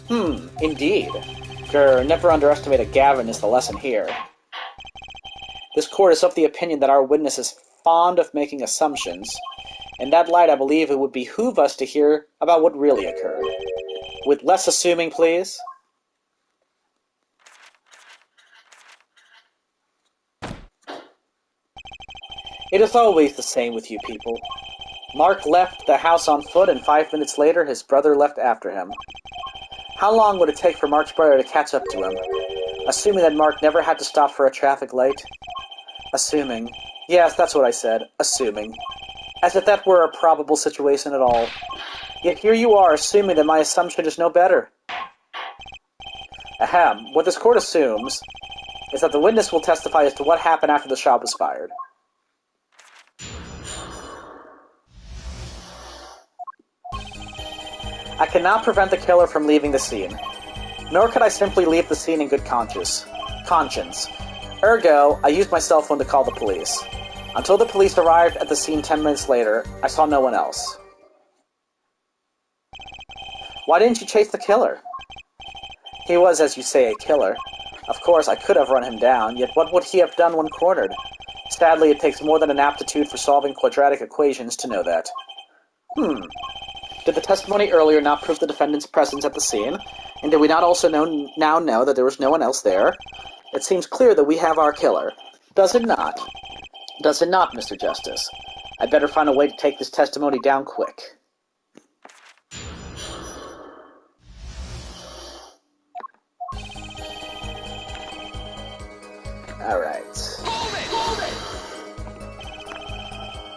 Indeed. Grr, never underestimate a Gavin is the lesson here. This court is of the opinion that our witness is fond of making assumptions. In that light, I believe it would behoove us to hear about what really occurred. With less assuming, please. It is always the same with you people. Mark left the house on foot, and 5 minutes later, his brother left after him. How long would it take for Mark's brother to catch up to him? Assuming that Mark never had to stop for a traffic light? Assuming. Yes, that's what I said. Assuming. As if that were a probable situation at all. Yet here you are, assuming that my assumption is no better. Ahem. What this court assumes is that the witness will testify as to what happened after the shot was fired. I cannot prevent the killer from leaving the scene. Nor could I simply leave the scene in good conscience. Ergo, I used my cell phone to call the police. Until the police arrived at the scene 10 minutes later, I saw no one else. Why didn't you chase the killer? He was, as you say, a killer. Of course, I could have run him down, yet what would he have done when cornered? Sadly, it takes more than an aptitude for solving quadratic equations to know that. Did the testimony earlier not prove the defendant's presence at the scene? And did we not also now know that there was no one else there? It seems clear that we have our killer. Does it not? Does it not, Mr. Justice? I'd better find a way to take this testimony down quick. Alright.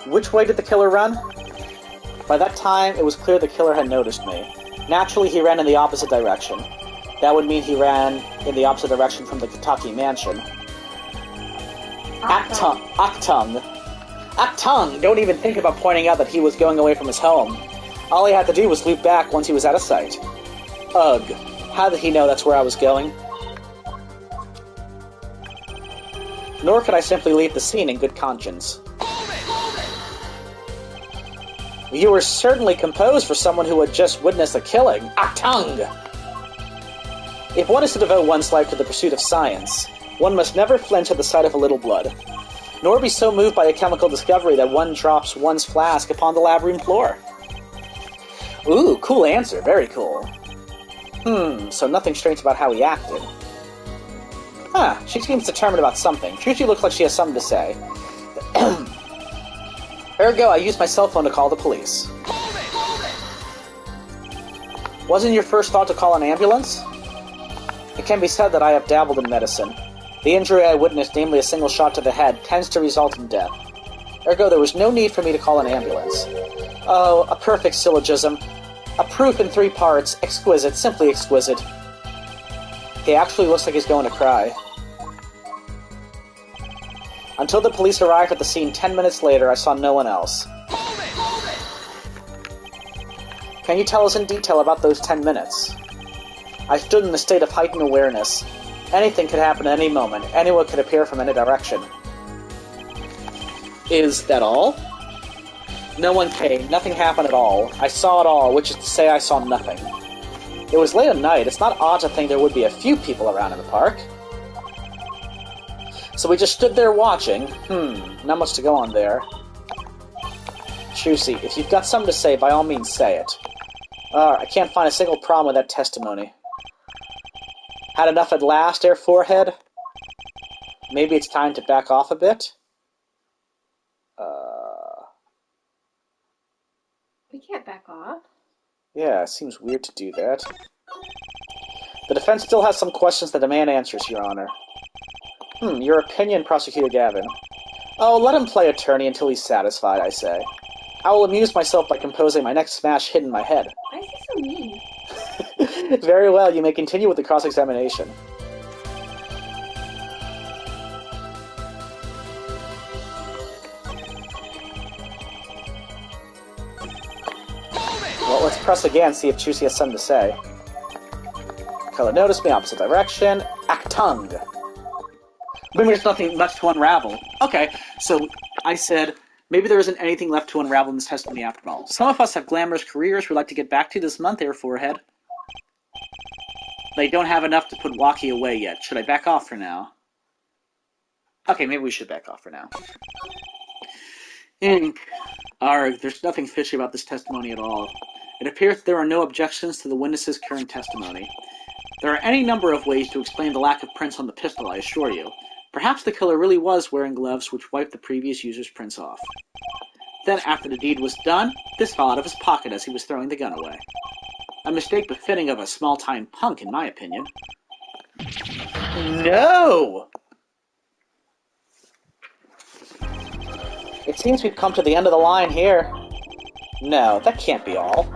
Which way did the killer run? By that time, it was clear the killer had noticed me. Naturally, he ran in the opposite direction. That would mean he ran in the opposite direction from the Kitaki mansion. Actung! Don't even think about pointing out that he was going away from his home. All he had to do was loop back once he was out of sight. Ugh. How did he know that's where I was going? Nor could I simply leave the scene in good conscience. You were certainly composed for someone who had just witnessed a killing. Actung! If one is to devote one's life to the pursuit of science, one must never flinch at the sight of a little blood, nor be so moved by a chemical discovery that one drops one's flask upon the lab room floor. Ooh, cool answer. Very cool. So nothing strange about how he acted. She seems determined about something. She looks like she has something to say. Ergo, I used my cell phone to call the police. Wasn't your first thought to call an ambulance? It can be said that I have dabbled in medicine. The injury I witnessed, namely a single shot to the head, tends to result in death. Ergo, there was no need for me to call an ambulance. Oh, a perfect syllogism. A proof in 3 parts. Exquisite, simply exquisite. He actually looks like he's going to cry. Until the police arrived at the scene 10 minutes later, I saw no one else. Can you tell us in detail about those 10 minutes? I stood in a state of heightened awareness. Anything could happen at any moment. Anyone could appear from any direction. Is that all? No one came. Nothing happened at all. I saw it all, which is to say I saw nothing. It was late at night. It's not odd to think there would be a few people around in the park. So we just stood there watching. Not much to go on there. Trucy, if you've got something to say, by all means say it. I can't find a single problem with that testimony. Had enough at last, Air Forehead? Maybe it's time to back off a bit? We can't back off. Yeah, it seems weird to do that. The defense still has some questions that demand answers, Your Honor. Your opinion, Prosecutor Gavin. Oh, let him play attorney until he's satisfied, I say. I will amuse myself by composing my next smash hit in my head. Why is he so mean? Very well, you may continue with the cross-examination. Well, let's press again, see if Trucy has something to say. Color notice me, opposite direction. Actung. Maybe there's nothing left to unravel. Okay, so I said, maybe there isn't anything left to unravel in this testimony after all. Some of us have glamorous careers we'd like to get back to this month, Air Forehead. They don't have enough to put Waki away yet. Should I back off for now? Okay, maybe we should back off for now. Ink. Arg, there's nothing fishy about this testimony at all. It appears that there are no objections to the witness's current testimony. There are any number of ways to explain the lack of prints on the pistol, I assure you. Perhaps the killer really was wearing gloves which wiped the previous user's prints off. Then, after the deed was done, this fell out of his pocket as he was throwing the gun away. A mistake befitting of a small-time punk, in my opinion. No! It seems we've come to the end of the line here. No, that can't be all.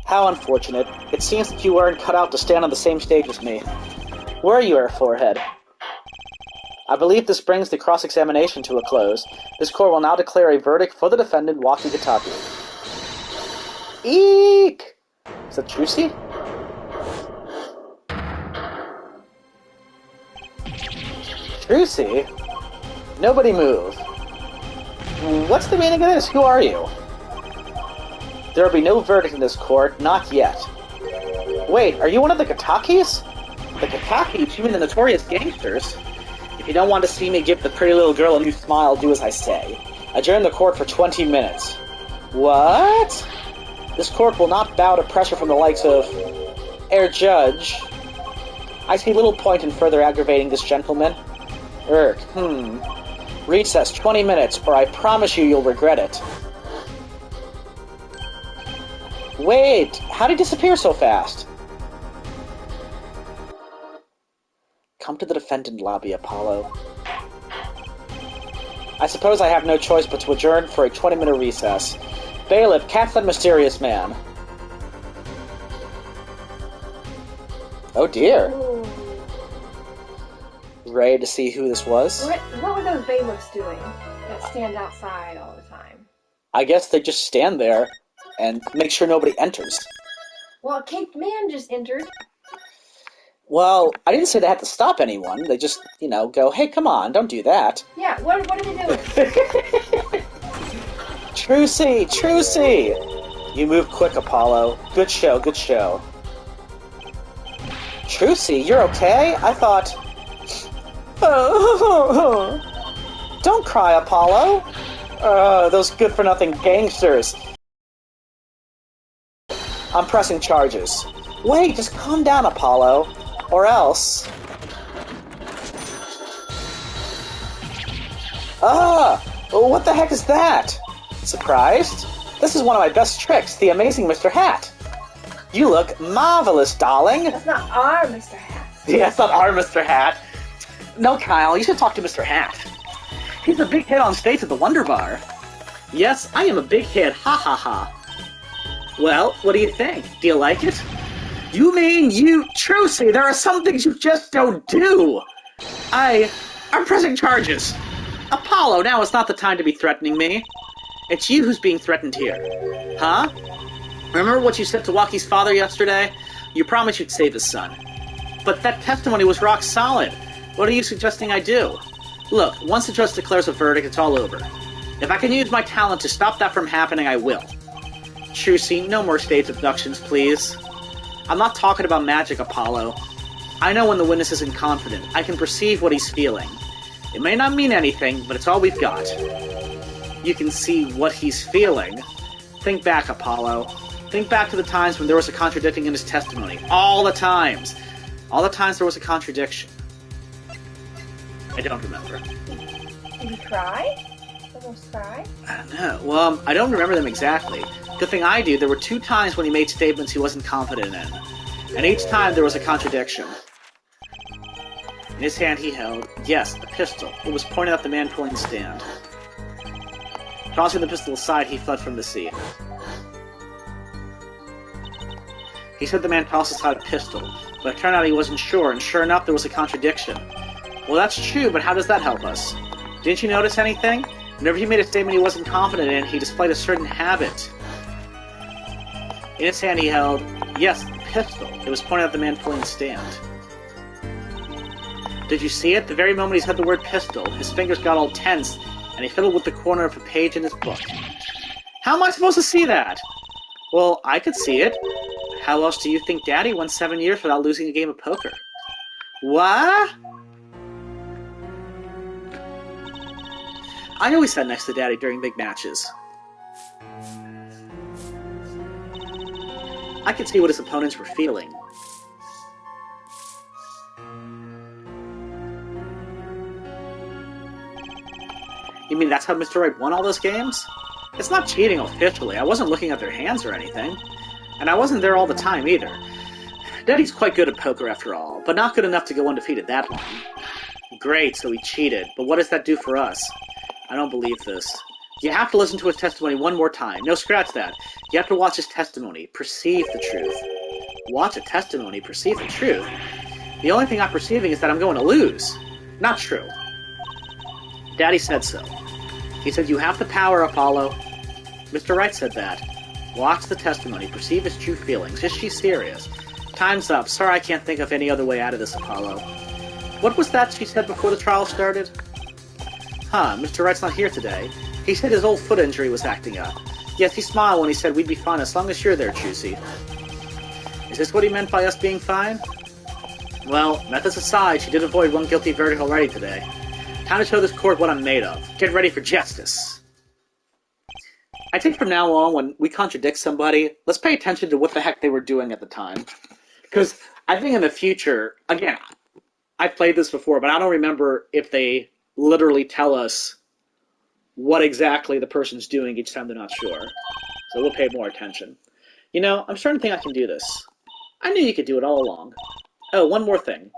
How unfortunate. It seems that you weren't cut out to stand on the same stage as me. Were you, Air Forehead? I believe this brings the cross-examination to a close. This court will now declare a verdict for the defendant, Waki Kataku. Eek! Is that Trucy? Trucy? Nobody move. What's the meaning of this? Who are you? There will be no verdict in this court, not yet. Wait, are you one of the Katakis? The Katakis? You mean the notorious gangsters? If you don't want to see me give the pretty little girl a new smile, do as I say. Adjourn the court for 20 minutes. What? This court will not bow to pressure from the likes of... Air Judge. I see little point in further aggravating this gentleman. Recess 20 minutes, or I promise you'll regret it. Wait, how did he disappear so fast? Come to the defendant lobby, Apollo. I suppose I have no choice but to adjourn for a 20-minute recess. Bailiff, catch that mysterious man. Oh dear. Ooh. Ready to see who this was? What were those bailiffs doing that stand outside all the time? I guess they just stand there and make sure nobody enters. Well, a caked man just entered. Well, I didn't say they had to stop anyone. They just, go, hey, come on, don't do that. Yeah, what are they doing? Trucy! You move quick, Apollo. Good show, good show. Trucy, you're okay? I thought... Don't cry, Apollo. Those good-for-nothing gangsters. I'm pressing charges. Wait, just calm down, Apollo. Or else... what the heck is that? Surprised? This is one of my best tricks, the amazing Mr. Hat. You look marvelous, darling. That's not our Mr. Hat. Yeah, it's not our Mr. Hat. No, Kyle, you should talk to Mr. Hat. He's a big hit on stage at the Wonder Bar. Yes, I am a big hit, ha ha ha. Well, what do you think? Do you like it? You mean Trucy, there are some things you just don't do. I'm pressing charges. Apollo, now is not the time to be threatening me. It's you who's being threatened here. Huh? Remember what you said to Waki's father yesterday? You promised you'd save his son. But that testimony was rock solid. What are you suggesting I do? Look, once the judge declares a verdict, it's all over. If I can use my talent to stop that from happening, I will. Trucy, no more stage abductions, please. I'm not talking about magic, Apollo. I know when the witness isn't confident. I can perceive what he's feeling. It may not mean anything, but it's all we've got. You can see what he's feeling. Think back, Apollo. Think back to the times when there was a contradicting in his testimony. All the times. All the times there was a contradiction. I don't remember. Did he cry? Almost cry? I don't know. Well, I don't remember them exactly. Good thing I do. There were 2 times when he made statements he wasn't confident in. And each time there was a contradiction. In his hand he held, yes, a pistol. It was pointed at the man pulling the stand. Tossing the pistol aside, he fled from the scene. He said the man tossed aside a pistol, but it turned out he wasn't sure, and sure enough there was a contradiction. Well, that's true, but how does that help us? Didn't you notice anything? Whenever he made a statement he wasn't confident in, he displayed a certain habit. In his hand he held, yes, a pistol. It was pointed at the man pulling the stand. Did you see it? The very moment he said the word pistol, his fingers got all tense, and he fiddled with the corner of a page in his book. How am I supposed to see that? Well, I could see it. How else do you think Daddy won 7 years without losing a game of poker? What? I always sat next to Daddy during big matches. I could see what his opponents were feeling. You mean that's how Mr. Right won all those games? It's not cheating officially. I wasn't looking at their hands or anything. And I wasn't there all the time either. Daddy's quite good at poker after all, but not good enough to go undefeated that long. Great, so he cheated. But what does that do for us? I don't believe this. You have to listen to his testimony one more time. No, scratch that. You have to watch his testimony. Perceive the truth. Watch a testimony. Perceive the truth. The only thing I'm perceiving is that I'm going to lose. Not true. Daddy said so. He said, you have the power, Apollo. Mr. Wright said that. Watch the testimony. Perceive his true feelings. Is she serious? Time's up. Sorry, I can't think of any other way out of this, Apollo. What was that she said before the trial started? Huh, Mr. Wright's not here today. He said his old foot injury was acting up. Yes, he smiled when he said we'd be fine as long as you're there, Trucy. Is this what he meant by us being fine? Well, methods aside, she did avoid one guilty verdict already today. Time to show this court what I'm made of. Get ready for justice. I think from now on, when we contradict somebody, let's pay attention to what the heck they were doing at the time. Because I think in the future, again, I've played this before, but I don't remember if they literally tell us what exactly the person's doing each time they're not sure. So we'll pay more attention. You know, I'm starting to think I can do this. I knew you could do it all along. Oh, one more thing.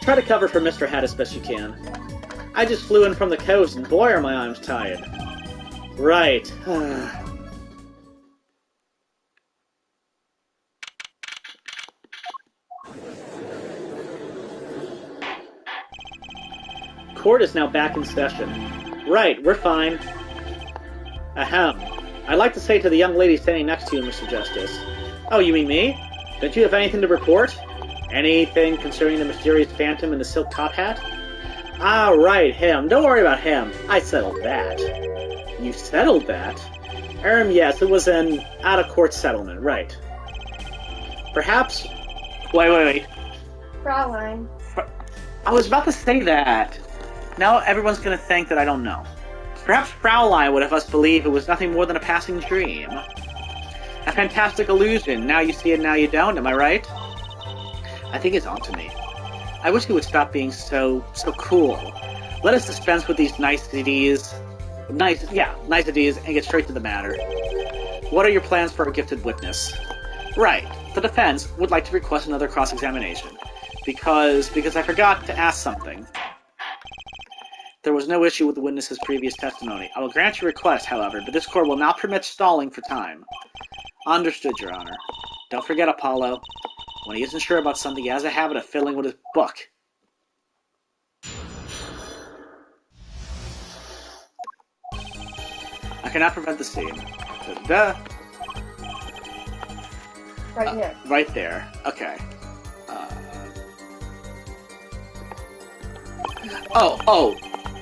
Try to cover for Mr. Hat as best you can. I just flew in from the coast, and boy are my arms tired. Right. Court is now back in session. Right, we're fine. Ahem. I'd like to say to the young lady standing next to you, Mr. Justice. Oh, you mean me? Don't you have anything to report? Anything concerning the mysterious phantom in the silk top hat? Ah, right, him. Don't worry about him. I settled that. You settled that? Yes, it was an out-of-court settlement, right. Perhaps... Wait. Fraulein. I was about to say that. Now everyone's going to think that I don't know. Perhaps Fraulein would have us believe it was nothing more than a passing dream. A fantastic illusion. Now you see it, now you don't. Am I right? I think it's onto me. I wish he would stop being so cool. Let us dispense with these niceties. Niceties, and get straight to the matter. What are your plans for a gifted witness? Right. The defense would like to request another cross-examination. Because I forgot to ask something. There was no issue with the witness's previous testimony. I will grant your request, however, but this court will not permit stalling for time. Understood, Your Honor. Don't forget, Apollo. When he isn't sure about something, he has a habit of fiddling with his book. I cannot prevent the scene. Right here. Right there. Okay.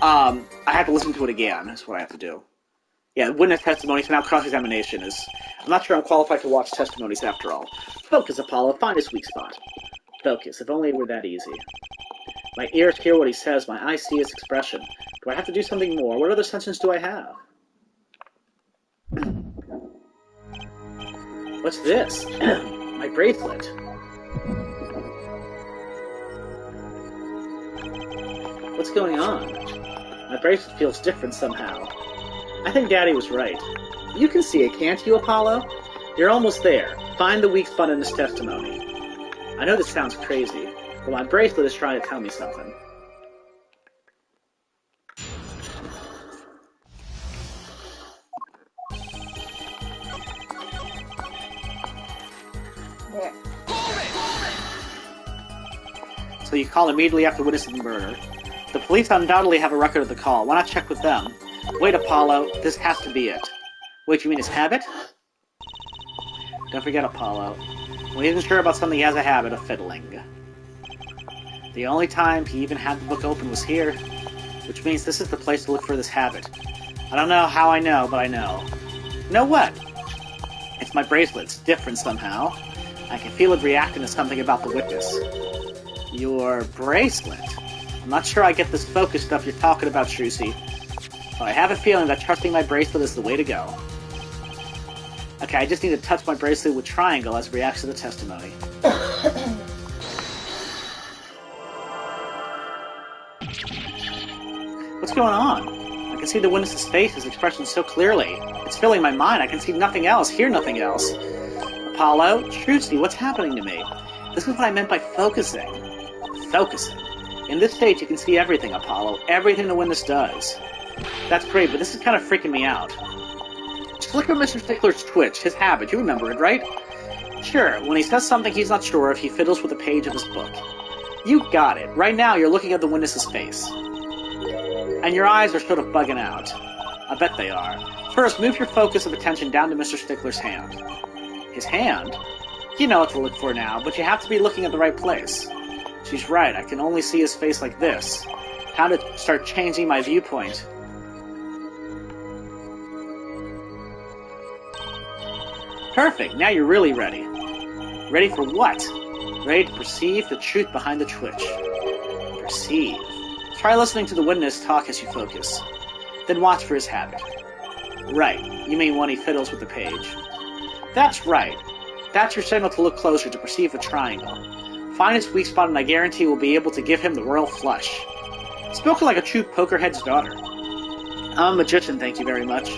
I have to listen to it again. That's what I have to do. Yeah, witness testimony, so now cross-examination is... I'm not sure I'm qualified to watch testimonies after all. Focus, Apollo. Find his weak spot. Focus. If only it were that easy. My ears hear what he says. My eyes see his expression. Do I have to do something more? What other sentences do I have? What's this? My bracelet. What's going on? My bracelet feels different somehow. I think Daddy was right. You can see it, can't you, Apollo? You're almost there. Find the weak spot in his testimony. I know this sounds crazy, but my bracelet is trying to tell me something. There. So you call immediately after witnessing the murder. The police undoubtedly have a record of the call. Why not check with them? Wait, Apollo. This has to be it. Wait, you mean his habit? Don't forget, Apollo. When he isn't sure about something, he has a habit of fiddling. The only time he even had the book open was here, which means this is the place to look for this habit. I don't know how I know, but I know. Know what? It's my bracelet. It's different somehow. I can feel it reacting to something about the witness. Your bracelet? I'm not sure I get this focus stuff you're talking about, Trucy. But I have a feeling that trusting my bracelet is the way to go. Okay, I just need to touch my bracelet with triangle as it reacts to the testimony. What's going on? I can see the witness's face, his expression so clearly. It's filling my mind. I can see nothing else, hear nothing else. Apollo, Trucy, what's happening to me? This is what I meant by focusing. Focusing. In this stage, you can see everything, Apollo. Everything the witness does. That's great, but this is kind of freaking me out. Just look at Mr. Stickler's twitch, his habit. You remember it, right? Sure, when he says something he's not sure of, he fiddles with a page of his book. You got it. Right now, you're looking at the witness's face. And your eyes are sort of bugging out. I bet they are. First, move your focus of attention down to Mr. Stickler's hand. His hand? You know what to look for now, but you have to be looking at the right place. She's right, I can only see his face like this. How to start changing my viewpoint. Perfect, now you're really ready. Ready for what? Ready to perceive the truth behind the twitch. Perceive. Try listening to the witness talk as you focus. Then watch for his habit. Right, you mean when he fiddles with the page. That's right. That's your signal to look closer to perceive a triangle. Find its weak spot and I guarantee we'll be able to give him the royal flush. Spoken like a true pokerhead's daughter. I'm a magician, thank you very much.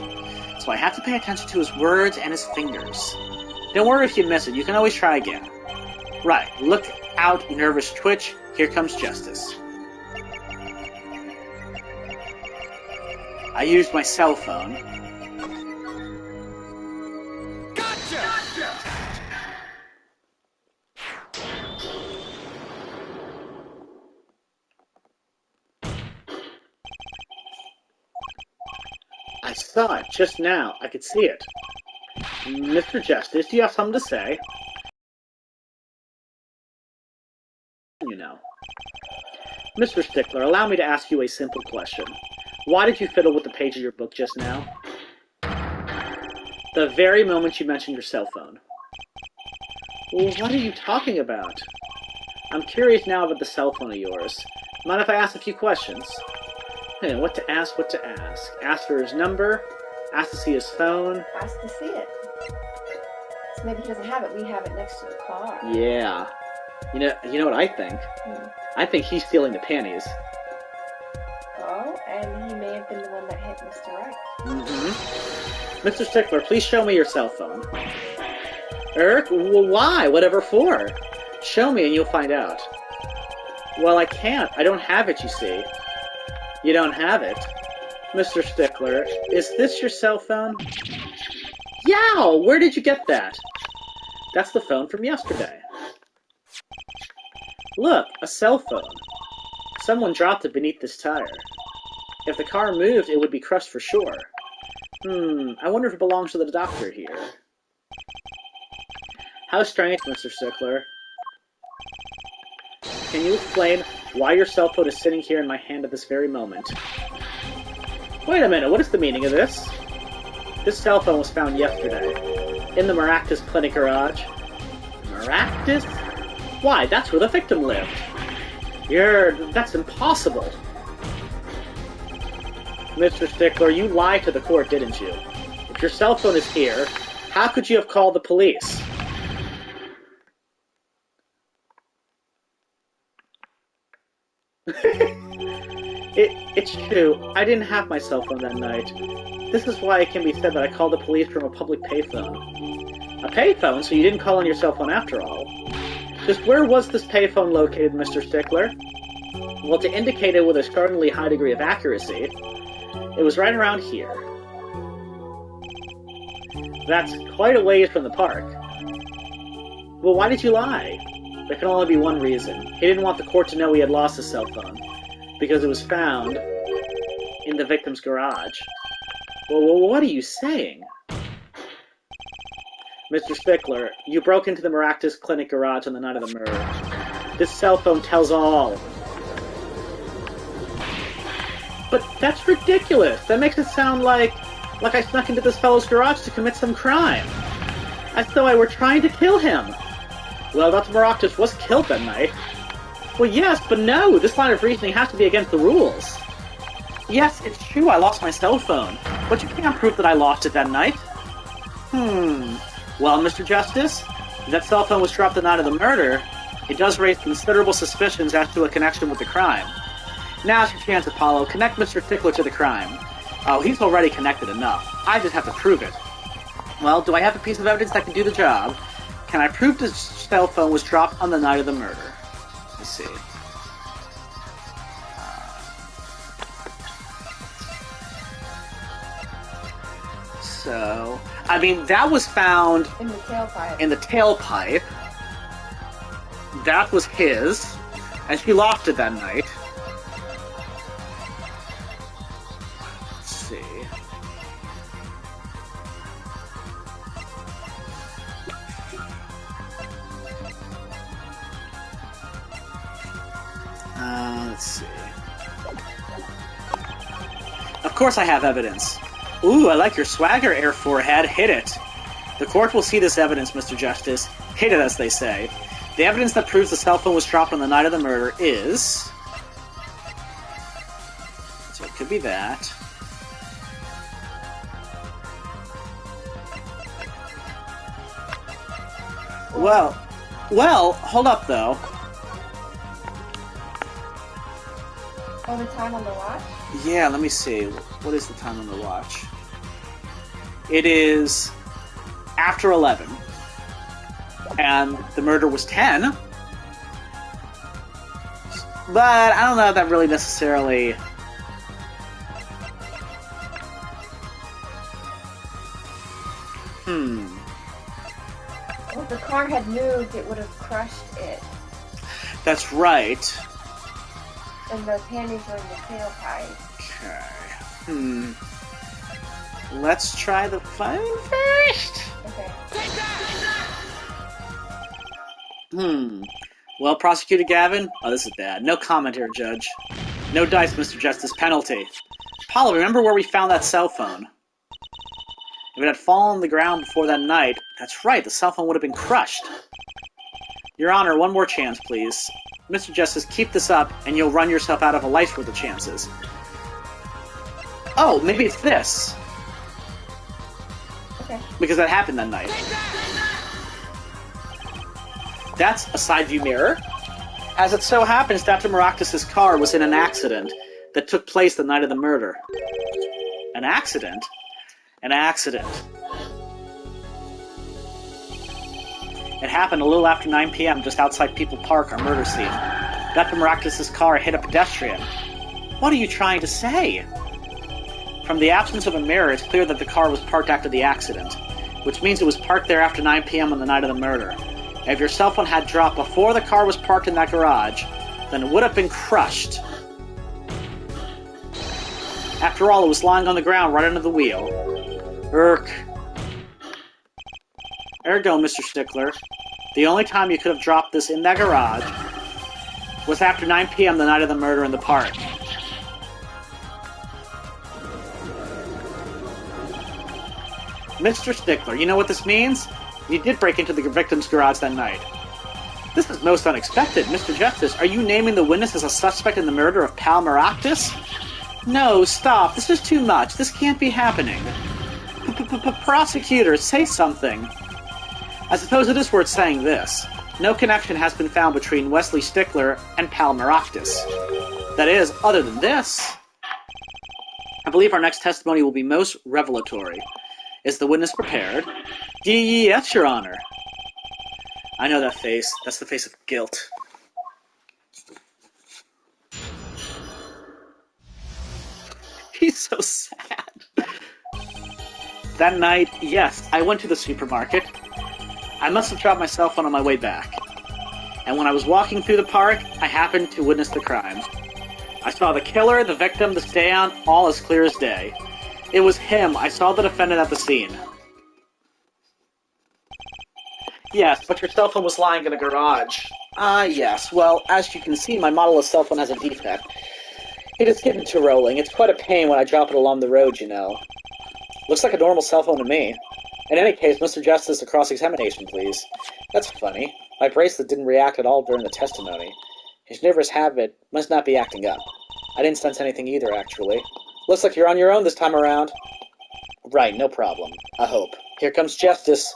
So I have to pay attention to his words and his fingers. Don't worry if you miss it, you can always try again. Right, look out, nervous twitch. Here comes justice. I used my cell phone. I saw it just now. I could see it. Mr. Justice, do you have something to say? You know. Mr. Stickler, allow me to ask you a simple question. Why did you fiddle with the page of your book just now? The very moment you mentioned your cell phone. Well, what are you talking about? I'm curious now about the cell phone of yours. Mind if I ask a few questions? What to ask, what to ask. Ask for his number, ask to see his phone. Ask to see it. So maybe he doesn't have it, we have it next to the car. Yeah. You know what I think? I think he's stealing the panties. Oh, and he may have been the one that hit Mr. Right. Mm-hmm. Mr. Stickler, please show me your cell phone. Well, why? Whatever for? Show me and you'll find out. Well, I can't. I don't have it, you see. You don't have it? Mr. Stickler, is this your cell phone? Yow! Where did you get that? That's the phone from yesterday. Look, a cell phone. Someone dropped it beneath this tire. If the car moved, it would be crushed for sure. I wonder if it belongs to the doctor here. How strange, Mr. Stickler. Can you explain why your cell phone is sitting here in my hand at this very moment. Wait a minute, what is the meaning of this? This cell phone was found yesterday, in the Maractus Clinic garage. Maractus? Why, that's where the victim lived. That's impossible. Mr. Stickler, you lied to the court, didn't you? If your cell phone is here, how could you have called the police? It's true. I didn't have my cell phone that night. This is why it can be said that I called the police from a public payphone. A payphone? So you didn't call on your cell phone after all. Just where was this payphone located, Mr. Stickler? Well, to indicate it with a startlingly high degree of accuracy, it was right around here. That's quite a ways from the park. Well, why did you lie? There can only be one reason. He didn't want the court to know he had lost his cell phone, because it was found in the victim's garage. Well, what are you saying? Mr. Stickler, you broke into the Maractus Clinic garage on the night of the murder. This cell phone tells all. But that's ridiculous. That makes it sound like I snuck into this fellow's garage to commit some crime. As though I were trying to kill him. Well, Dr. Maractus was killed that night. Well, yes, but no. This line of reasoning has to be against the rules. Yes, it's true I lost my cell phone, but you can't prove that I lost it that night. Well, Mr. Justice, if that cell phone was dropped the night of the murder, it does raise considerable suspicions as to a connection with the crime. Now's your chance, Apollo. Connect Mr. Stickler to the crime. Oh, he's already connected enough. I just have to prove it. Well, do I have a piece of evidence that can do the job? Can I prove this cell phone was dropped on the night of the murder? Let's see. So, I mean, that was found In the tailpipe. in the tailpipe. That was his, and she lost it that night. Let's see. Let's see. Of course I have evidence. Ooh, I like your swagger, Air Forehead. Hit it. The court will see this evidence, Mr. Justice. Hit it, as they say. The evidence that proves the cell phone was dropped on the night of the murder is... So it could be that. Well, hold up, though. Oh, the time on the watch? Yeah, let me see. What is the time on the watch? It is after 11. And the murder was 10. But I don't know if that really necessarily... Well, if the car had moved, it would have crushed it. That's right. And the panties were in the tailpipe. Okay. Let's try the phone first. Okay. Well, Prosecutor Gavin? Oh, this is bad. No comment here, Judge. No dice, Mr. Justice. Penalty. Paula, remember where we found that cell phone? If it had fallen on the ground before that night, that's right, the cell phone would have been crushed. Your Honor, one more chance, please. Mr. Justice, keep this up, and you'll run yourself out of a life's worth of chances. Oh, maybe it's this. Okay. Because that happened that night. That's a side view mirror. As it so happens, Dr. Maractus' car was in an accident that took place the night of the murder. An accident? An accident. It happened a little after 9 p.m. just outside People Park, our murder scene. Dr. Maractus' car hit a pedestrian. What are you trying to say? From the absence of a mirror, it's clear that the car was parked after the accident, which means it was parked there after 9 p.m. on the night of the murder. If your cell phone had dropped before the car was parked in that garage, then it would have been crushed. After all, it was lying on the ground right under the wheel. Ergo, Mr. Stickler, the only time you could have dropped this in that garage was after 9 p.m. the night of the murder in the park. Mr. Stickler, you know what this means? You did break into the victim's garage that night. This is most unexpected. Mr. Justice, are you naming the witness as a suspect in the murder of Pal Maractus? No, stop. This is too much. This can't be happening. Prosecutor, say something. I suppose it is worth saying this. No connection has been found between Wesley Stickler and Pal Maractus. That is, other than this. I believe our next testimony will be most revelatory. Is the witness prepared? Yes, Your Honor. I know that face. That's the face of guilt. He's so sad. That night, yes, I went to the supermarket. I must have dropped my cell phone on my way back. And when I was walking through the park, I happened to witness the crime. I saw the killer, the victim, the stand, all as clear as day. It was him. I saw the defendant at the scene. Yes, but your cell phone was lying in a garage. Yes. Well, as you can see, my model cell phone has a defect. It is given to rolling. It's quite a pain when I drop it along the road, you know. Looks like a normal cell phone to me. In any case, Mr. Justice, a cross-examination, please. That's funny. My bracelet didn't react at all during the testimony. His nervous habit must not be acting up. I didn't sense anything either, actually. Looks like you're on your own this time around. Right, no problem. I hope. Here comes Justice.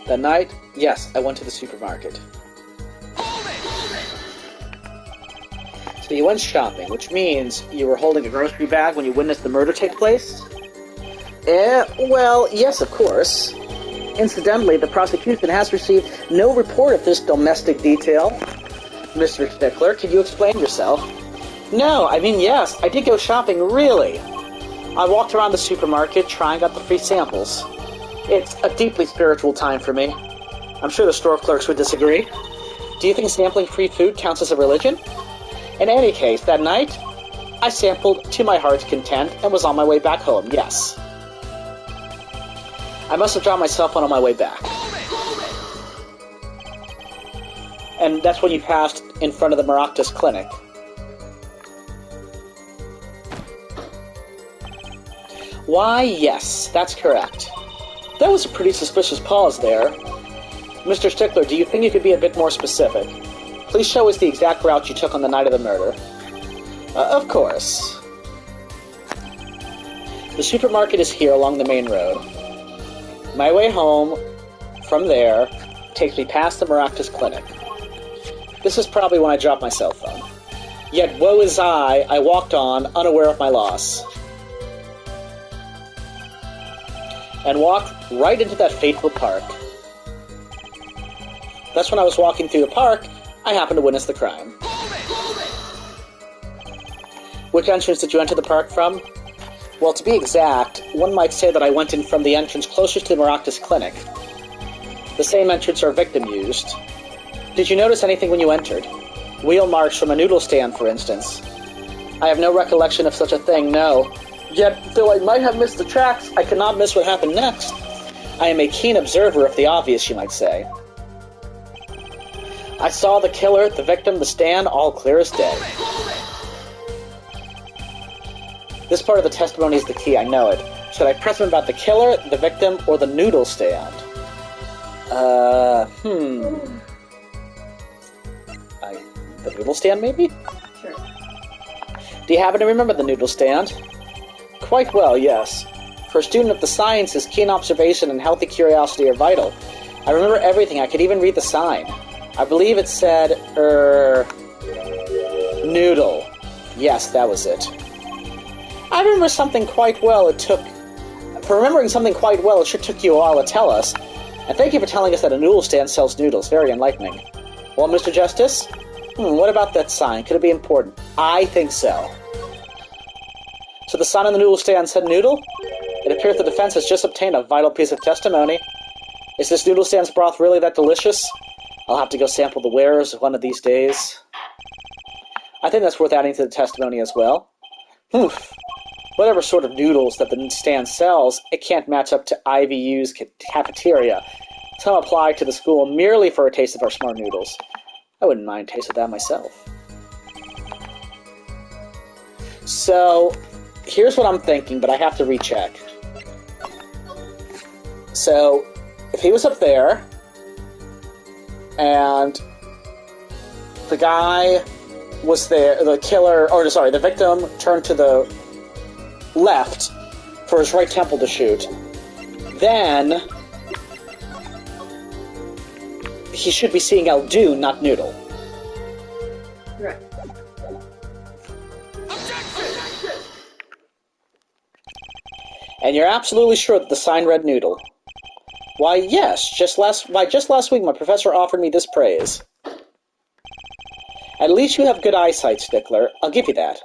That night, yes, I went to the supermarket. So you went shopping, which means you were holding a grocery bag when you witnessed the murder take place? Well, yes, of course. Incidentally, the prosecution has received no report of this domestic detail. Mr. Stickler, could you explain yourself? No, I mean, yes, I did go shopping, really. I walked around the supermarket trying out the free samples. It's a deeply spiritual time for me. I'm sure the store clerks would disagree. Do you think sampling free food counts as a religion? In any case, that night, I sampled to my heart's content and was on my way back home, yes. I must have dropped my cell phone on my way back. And that's when you passed in front of the Maractus clinic. Why, yes, that's correct. That was a pretty suspicious pause there. Mr. Stickler, do you think you could be a bit more specific? Please show us the exact route you took on the night of the murder. Of course. The supermarket is here along the main road. My way home from there takes me past the Maractus clinic. This is probably when I dropped my cell phone. Yet woe is I walked on, unaware of my loss. And walked right into that fateful park. That's when I was walking through the park, I happened to witness the crime. Which entrance did you enter the park from? Well, to be exact, one might say that I went in from the entrance closest to the Maractus clinic. The same entrance our victim used. Did you notice anything when you entered? Wheel marks from a noodle stand, for instance. I have no recollection of such a thing, no. Yet, though I might have missed the tracks, I could not miss what happened next. I am a keen observer of the obvious, you might say. I saw the killer, the victim, the stand, all clear as day. This part of the testimony is the key, I know it. Should I press him about the killer, the victim, or the noodle stand? The noodle stand, maybe? Sure. Do you happen to remember the noodle stand? Quite well, yes. For a student of the sciences, keen observation and healthy curiosity are vital. I remember everything. I could even read the sign. I believe it said, noodle. Yes, that was it. I remember something quite well. For remembering something quite well, it sure took you a while to tell us. And thank you for telling us that a noodle stand sells noodles. Very enlightening. Well, Mr. Justice? What about that sign? Could it be important? I think so. So the sign on the noodle stand said noodle? It appears the defense has just obtained a vital piece of testimony. Is this noodle stand's broth really that delicious? I'll have to go sample the wares one of these days. I think that's worth adding to the testimony as well. whatever sort of noodles that the stand sells, it can't match up to IVU's cafeteria. Some apply to the school merely for a taste of our smart noodles. I wouldn't mind a taste of that myself. So, here's what I'm thinking, but I have to recheck. So, if he was up there, and the guy was there, the victim turned to the left for his right temple to shoot, then he should be seeing Eldoon, not Noodle. Right. And you're absolutely sure that the sign read Noodle. Why, yes, just last week my professor offered me this praise. At least you have good eyesight, Stickler. I'll give you that.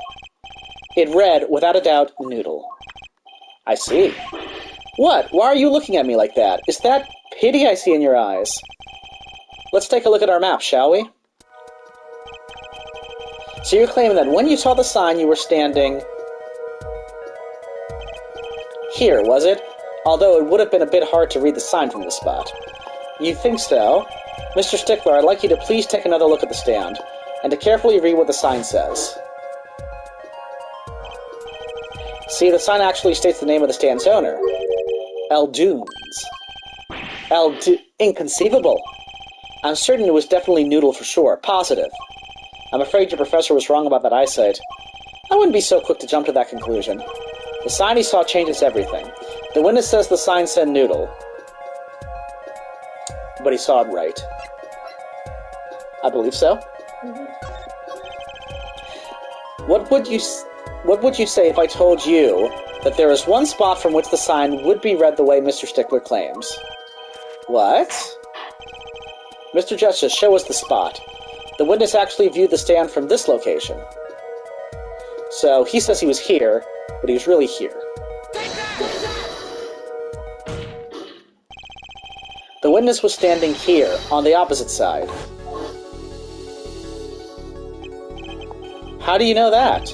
It read, without a doubt, Noodle. I see. What? Why are you looking at me like that? Is that pity I see in your eyes? Let's take a look at our map, shall we? So you're claiming that when you saw the sign you were standing here, was it? Although it would have been a bit hard to read the sign from this spot. You think so? Mr. Stickler, I'd like you to please take another look at the stand, and to carefully read what the sign says. See, the sign actually states the name of the stand's owner. Eldoons. Inconceivable. I'm certain it was definitely Noodle for sure. Positive. I'm afraid your professor was wrong about that eyesight. I wouldn't be so quick to jump to that conclusion. The sign he saw changes everything. The witness says the sign said Noodle. But he saw it right. I believe so. Mm-hmm. What would you say if I told you that there is one spot from which the sign would be read the way Mr. Stickler claims? What? Mr. Justice, show us the spot. The witness actually viewed the stand from this location. So, he says he was here, but he was really here. The witness was standing here, on the opposite side. How do you know that?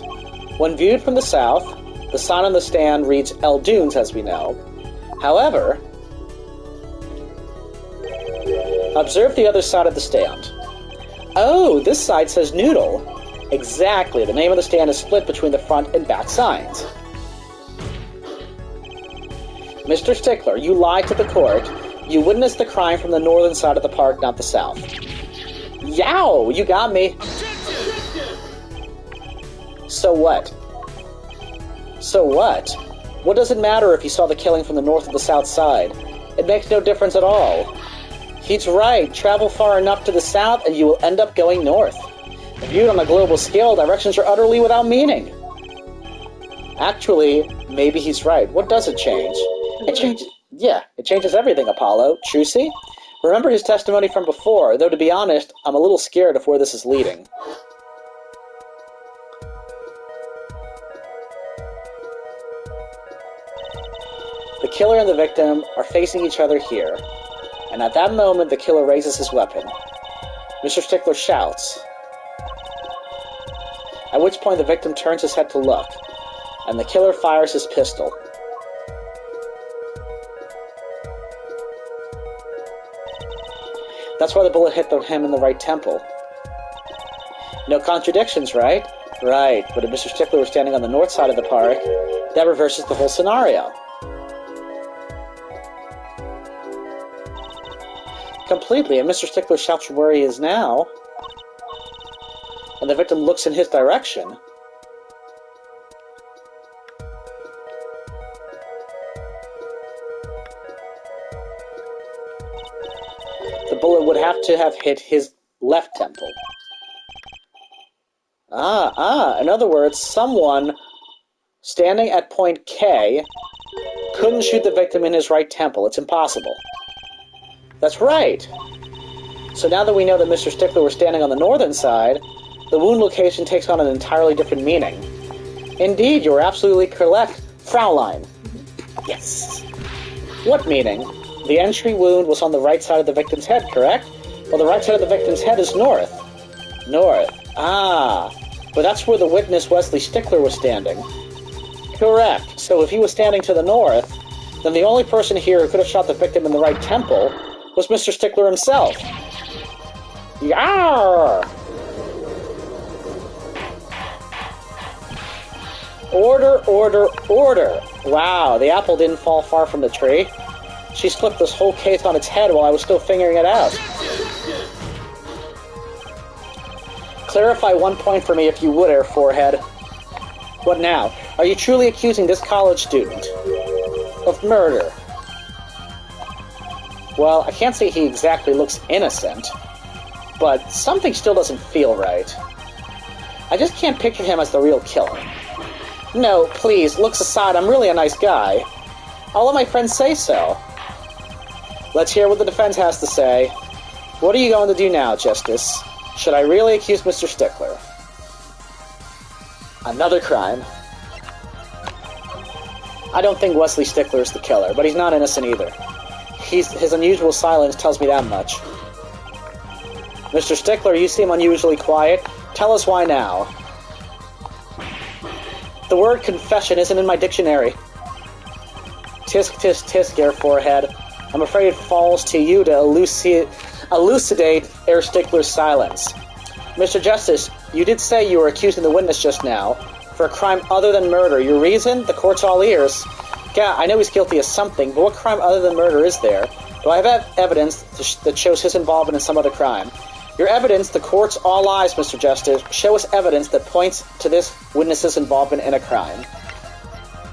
When viewed from the south, the sign on the stand reads Eldoons, as we know. However, observe the other side of the stand. Oh, this side says Noodle. Exactly, the name of the stand is split between the front and back signs. Mr. Stickler, you lied to the court. You witnessed the crime from the northern side of the park, not the south. Yow! You got me! So what? So what? What does it matter if you saw the killing from the north or the south side? It makes no difference at all. He's right. Travel far enough to the south and you will end up going north. Viewed on a global scale, directions are utterly without meaning. Actually, maybe he's right. What does it change? It changes everything, Apollo. Trucy? Remember his testimony from before, though to be honest, I'm a little scared of where this is leading. The killer and the victim are facing each other here, and at that moment the killer raises his weapon. Mr. Stickler shouts, at which point the victim turns his head to look, and the killer fires his pistol. That's why the bullet hit him in the right temple. No contradictions, right? Right, but if Mr. Stickler was standing on the north side of the park, that reverses the whole scenario. Completely, and Mr. Stickler shouts from where he is now, and the victim looks in his direction. The bullet would have to have hit his left temple. In other words, someone standing at point K couldn't shoot the victim in his right temple. It's impossible. That's right. So now that we know that Mr. Stickler was standing on the northern side, the wound location takes on an entirely different meaning. Indeed, you are absolutely correct, Fraulein. Yes. What meaning? The entry wound was on the right side of the victim's head, correct? Well, the right side of the victim's head is north. North. But that's where the witness Wesley Stickler was standing. Correct. So if he was standing to the north, then the only person here who could have shot the victim in the right temple was Mr. Stickler himself. Yarr! Order, order, order! Wow, the apple didn't fall far from the tree. She's flipped this whole case on its head while I was still figuring it out. Clarify one point for me if you would, Air Forehead. What now? Are you truly accusing this college student of murder? Well, I can't say he exactly looks innocent, but something still doesn't feel right. I just can't picture him as the real killer. No, please, looks aside, I'm really a nice guy. I'll let my friends say so. Let's hear what the defense has to say. What are you going to do now, Justice? Should I really accuse Mr. Stickler? Another crime. I don't think Wesley Stickler is the killer, but he's not innocent either. His unusual silence tells me that much. Mr. Stickler, you seem unusually quiet. Tell us why now. The word confession isn't in my dictionary. Tisk, tisk, tisk, Air Forehead. I'm afraid it falls to you to elucidate Air Stickler's silence. Mr. Justice, you did say you were accusing the witness just now for a crime other than murder. Your reason? The court's all ears. Yeah, I know he's guilty of something, but what crime other than murder is there? Do I have evidence that shows his involvement in some other crime? Your evidence, the court's all eyes, Mr. Justice. Show us evidence that points to this witness's involvement in a crime.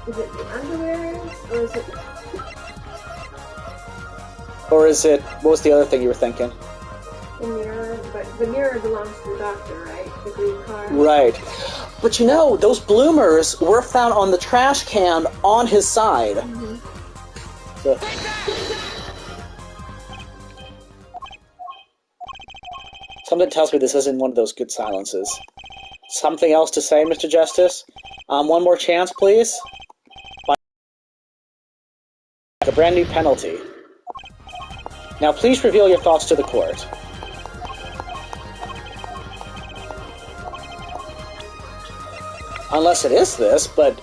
Is it the underwear, or is it... Or is it... What was the other thing you were thinking? The mirror, but the mirror belongs to the doctor, right? The green car. Right. But you know, those bloomers were found on the trash can on his side. Mm-hmm. So, something tells me this isn't one of those good silences. Something else to say, Mr. Justice? One more chance, please? A brand new penalty. Now please reveal your thoughts to the court. Unless it is this, but...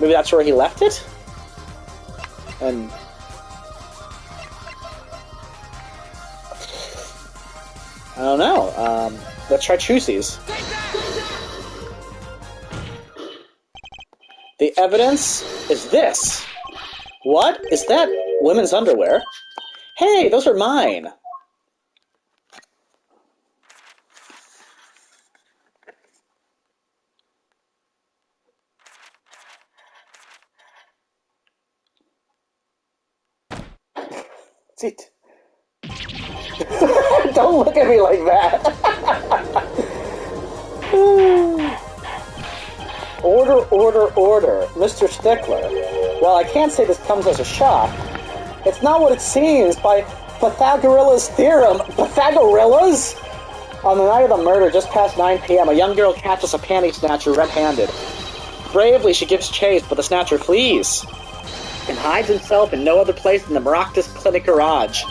maybe that's where he left it? And... I don't know. Let's try Choosies. The evidence is this. What? Is that women's underwear? Hey, those are mine. Sit. Don't look at me like that. Order, order, order. Mr. Stickler. While I can't say this comes as a shock, it's not what it seems by Pythagoras' theorem. Pythagoras? On the night of the murder, just past 9 p.m., a young girl catches a panty snatcher red-handed. Bravely, she gives chase, but the snatcher flees and hides himself in no other place than the Maractus Clinic garage.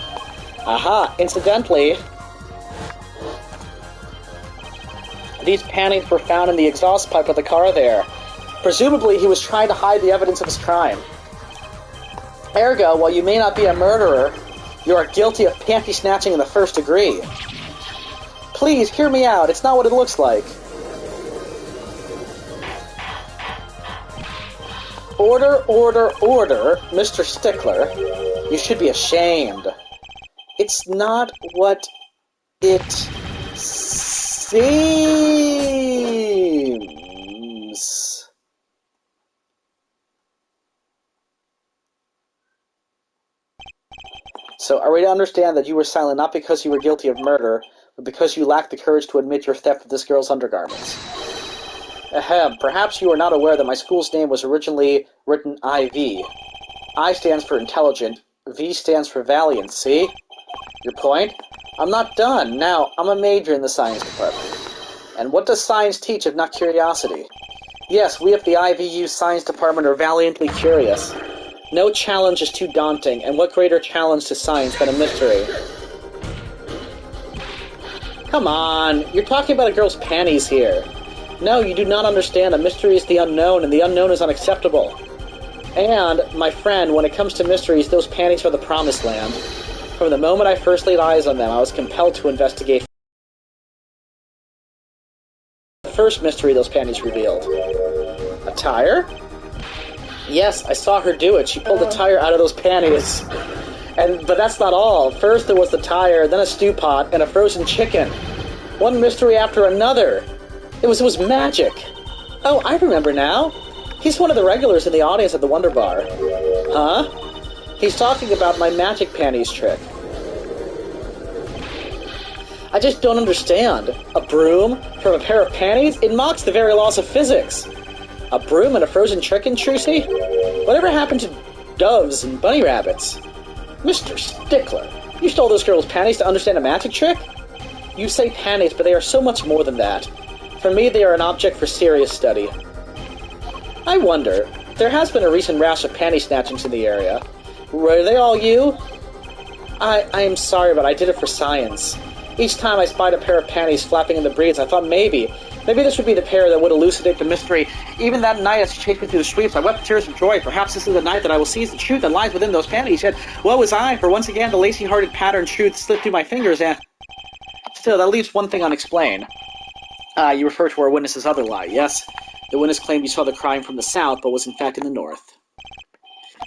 Aha, incidentally, these panties were found in the exhaust pipe of the car there. Presumably, he was trying to hide the evidence of his crime. Ergo, while you may not be a murderer, you are guilty of panty snatching in the first degree. Please, hear me out. It's not what it looks like. Order, order, order, Mr. Stickler. You should be ashamed. It's not what it seems. So, are we to understand that you were silent not because you were guilty of murder, but because you lacked the courage to admit your theft of this girl's undergarments? Ahem, perhaps you are not aware that my school's name was originally written IV. I stands for intelligent, V stands for valiant, see? Your point? I'm not done. Now, I'm a major in the science department. And what does science teach if not curiosity? Yes, we at the IVU science department are valiantly curious. No challenge is too daunting, and what greater challenge to science than a mystery? Come on, you're talking about a girl's panties here. No, you do not understand. A mystery is the unknown, and the unknown is unacceptable. And, my friend, when it comes to mysteries, those panties are the promised land. From the moment I first laid eyes on them, I was compelled to investigate the first mystery those panties revealed. A tire? Yes, I saw her do it. She pulled a tire out of those panties. But that's not all. First there was the tire, then a stew pot, and a frozen chicken. One mystery after another. It was magic. Oh, I remember now. He's one of the regulars in the audience at the Wonder Bar. Huh? He's talking about my magic panties trick. I just don't understand. A broom from a pair of panties? It mocks the very laws of physics. A broom and a frozen chicken, Trucy? Whatever happened to doves and bunny rabbits? Mr. Stickler, you stole this girl's panties to understand a magic trick? You say panties, but they are so much more than that. For me, they are an object for serious study. I wonder, there has been a recent rash of panty snatchings in the area. Were they all you? I am sorry, but I did it for science. Each time I spied a pair of panties flapping in the breeze, I thought maybe this would be the pair that would elucidate the mystery. Even that night as she chased me through the streets, I wept tears of joy. Perhaps this is the night that I will seize the truth that lies within those panties. Yet, woe is I, for once again the lacy-hearted pattern truth slipped through my fingers, and... Still, that leaves one thing unexplained. You refer to our witness's other lie, yes? The witness claimed he saw the crime from the south, but was in fact in the north.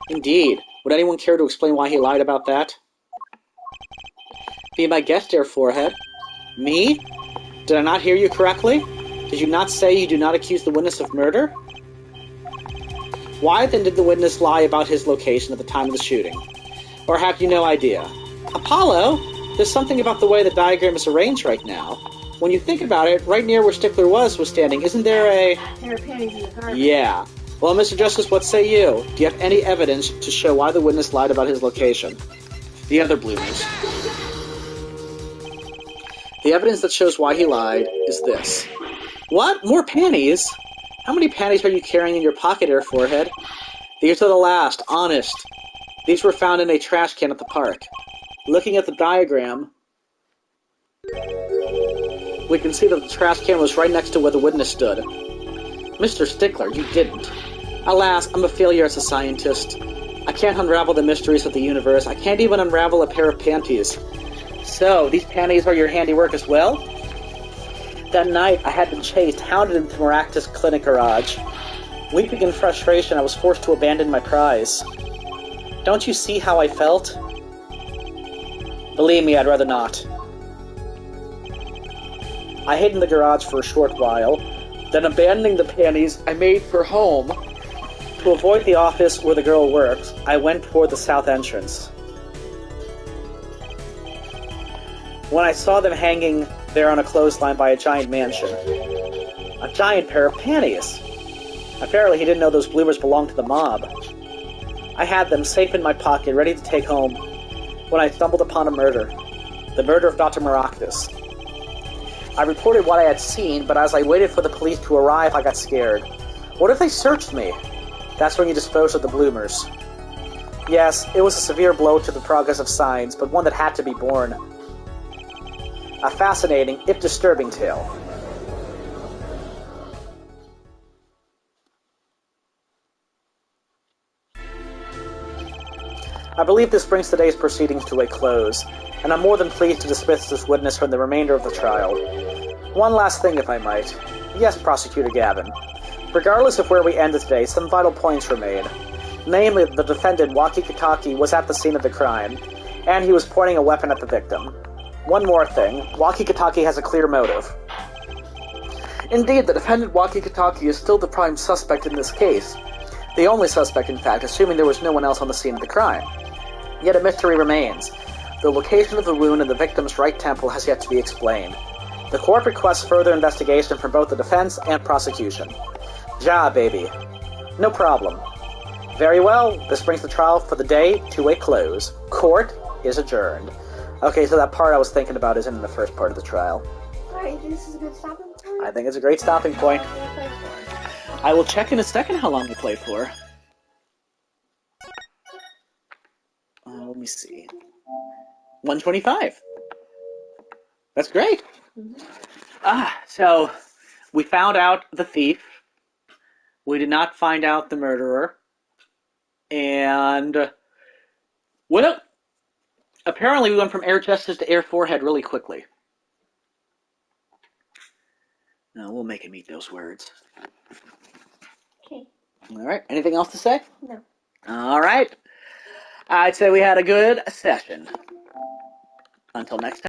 Indeed. Would anyone care to explain why he lied about that? Be my guest, dear Forehead. Me? Did I not hear you correctly? Did you not say you do not accuse the witness of murder? Why then did the witness lie about his location at the time of the shooting? Or have you no idea? Apollo? There's something about the way the diagram is arranged right now. When you think about it, right near where Stickler was standing, isn't there a... Pair of panties in the carpet. Yeah. Well, Mr. Justice, what say you? Do you have any evidence to show why the witness lied about his location? The other bloomers. The evidence that shows why he lied is this. What? More panties? How many panties are you carrying in your pocket, Air Forehead? These are the last, honest. These were found in a trash can at the park. Looking at the diagram, we can see that the trash can was right next to where the witness stood. Mr. Stickler, you didn't. Alas, I'm a failure as a scientist. I can't unravel the mysteries of the universe. I can't even unravel a pair of panties. So, these panties are your handiwork as well? That night, I had been chased, hounded into Maractus Clinic garage. Weeping in frustration, I was forced to abandon my prize. Don't you see how I felt? Believe me, I'd rather not. I hid in the garage for a short while, then abandoning the panties, I made for home. To avoid the office where the girl works, I went toward the south entrance. When I saw them hanging there on a clothesline by a giant mansion. A giant pair of panties! Apparently he didn't know those bloomers belonged to the mob. I had them safe in my pocket, ready to take home, when I stumbled upon a murder. The murder of Dr. Maractus. I reported what I had seen, but as I waited for the police to arrive, I got scared. What if they searched me? That's when you disposed of the bloomers. Yes, it was a severe blow to the progress of science, but one that had to be borne. A fascinating, if disturbing, tale. I believe this brings today's proceedings to a close, and I'm more than pleased to dismiss this witness from the remainder of the trial. One last thing, if I might. Yes, Prosecutor Gavin. Regardless of where we ended today, some vital points were made. Namely, the defendant, Waki Kitaki, was at the scene of the crime, and he was pointing a weapon at the victim. One more thing, Waki Kitaki has a clear motive. Indeed, the defendant Waki Kitaki is still the prime suspect in this case. The only suspect, in fact, assuming there was no one else on the scene of the crime. Yet a mystery remains. The location of the wound in the victim's right temple has yet to be explained. The court requests further investigation from both the defense and prosecution. Ja, baby. No problem. Very well, this brings the trial for the day to a close. Court is adjourned. Okay, so that part I was thinking about isn't in the first part of the trial. Alright, you think this is a good stopping point? I think it's a great stopping point. How long are we gonna play for? I will check in a second how long we play for. Let me see. 125. That's great. Mhm. So We found out the thief. We did not find out the murderer. And, well, apparently we went from air justice to air forehead really quickly. No, we'll make him eat those words. Okay. All right. Anything else to say? No. All right. I'd say we had a good session. Until next time.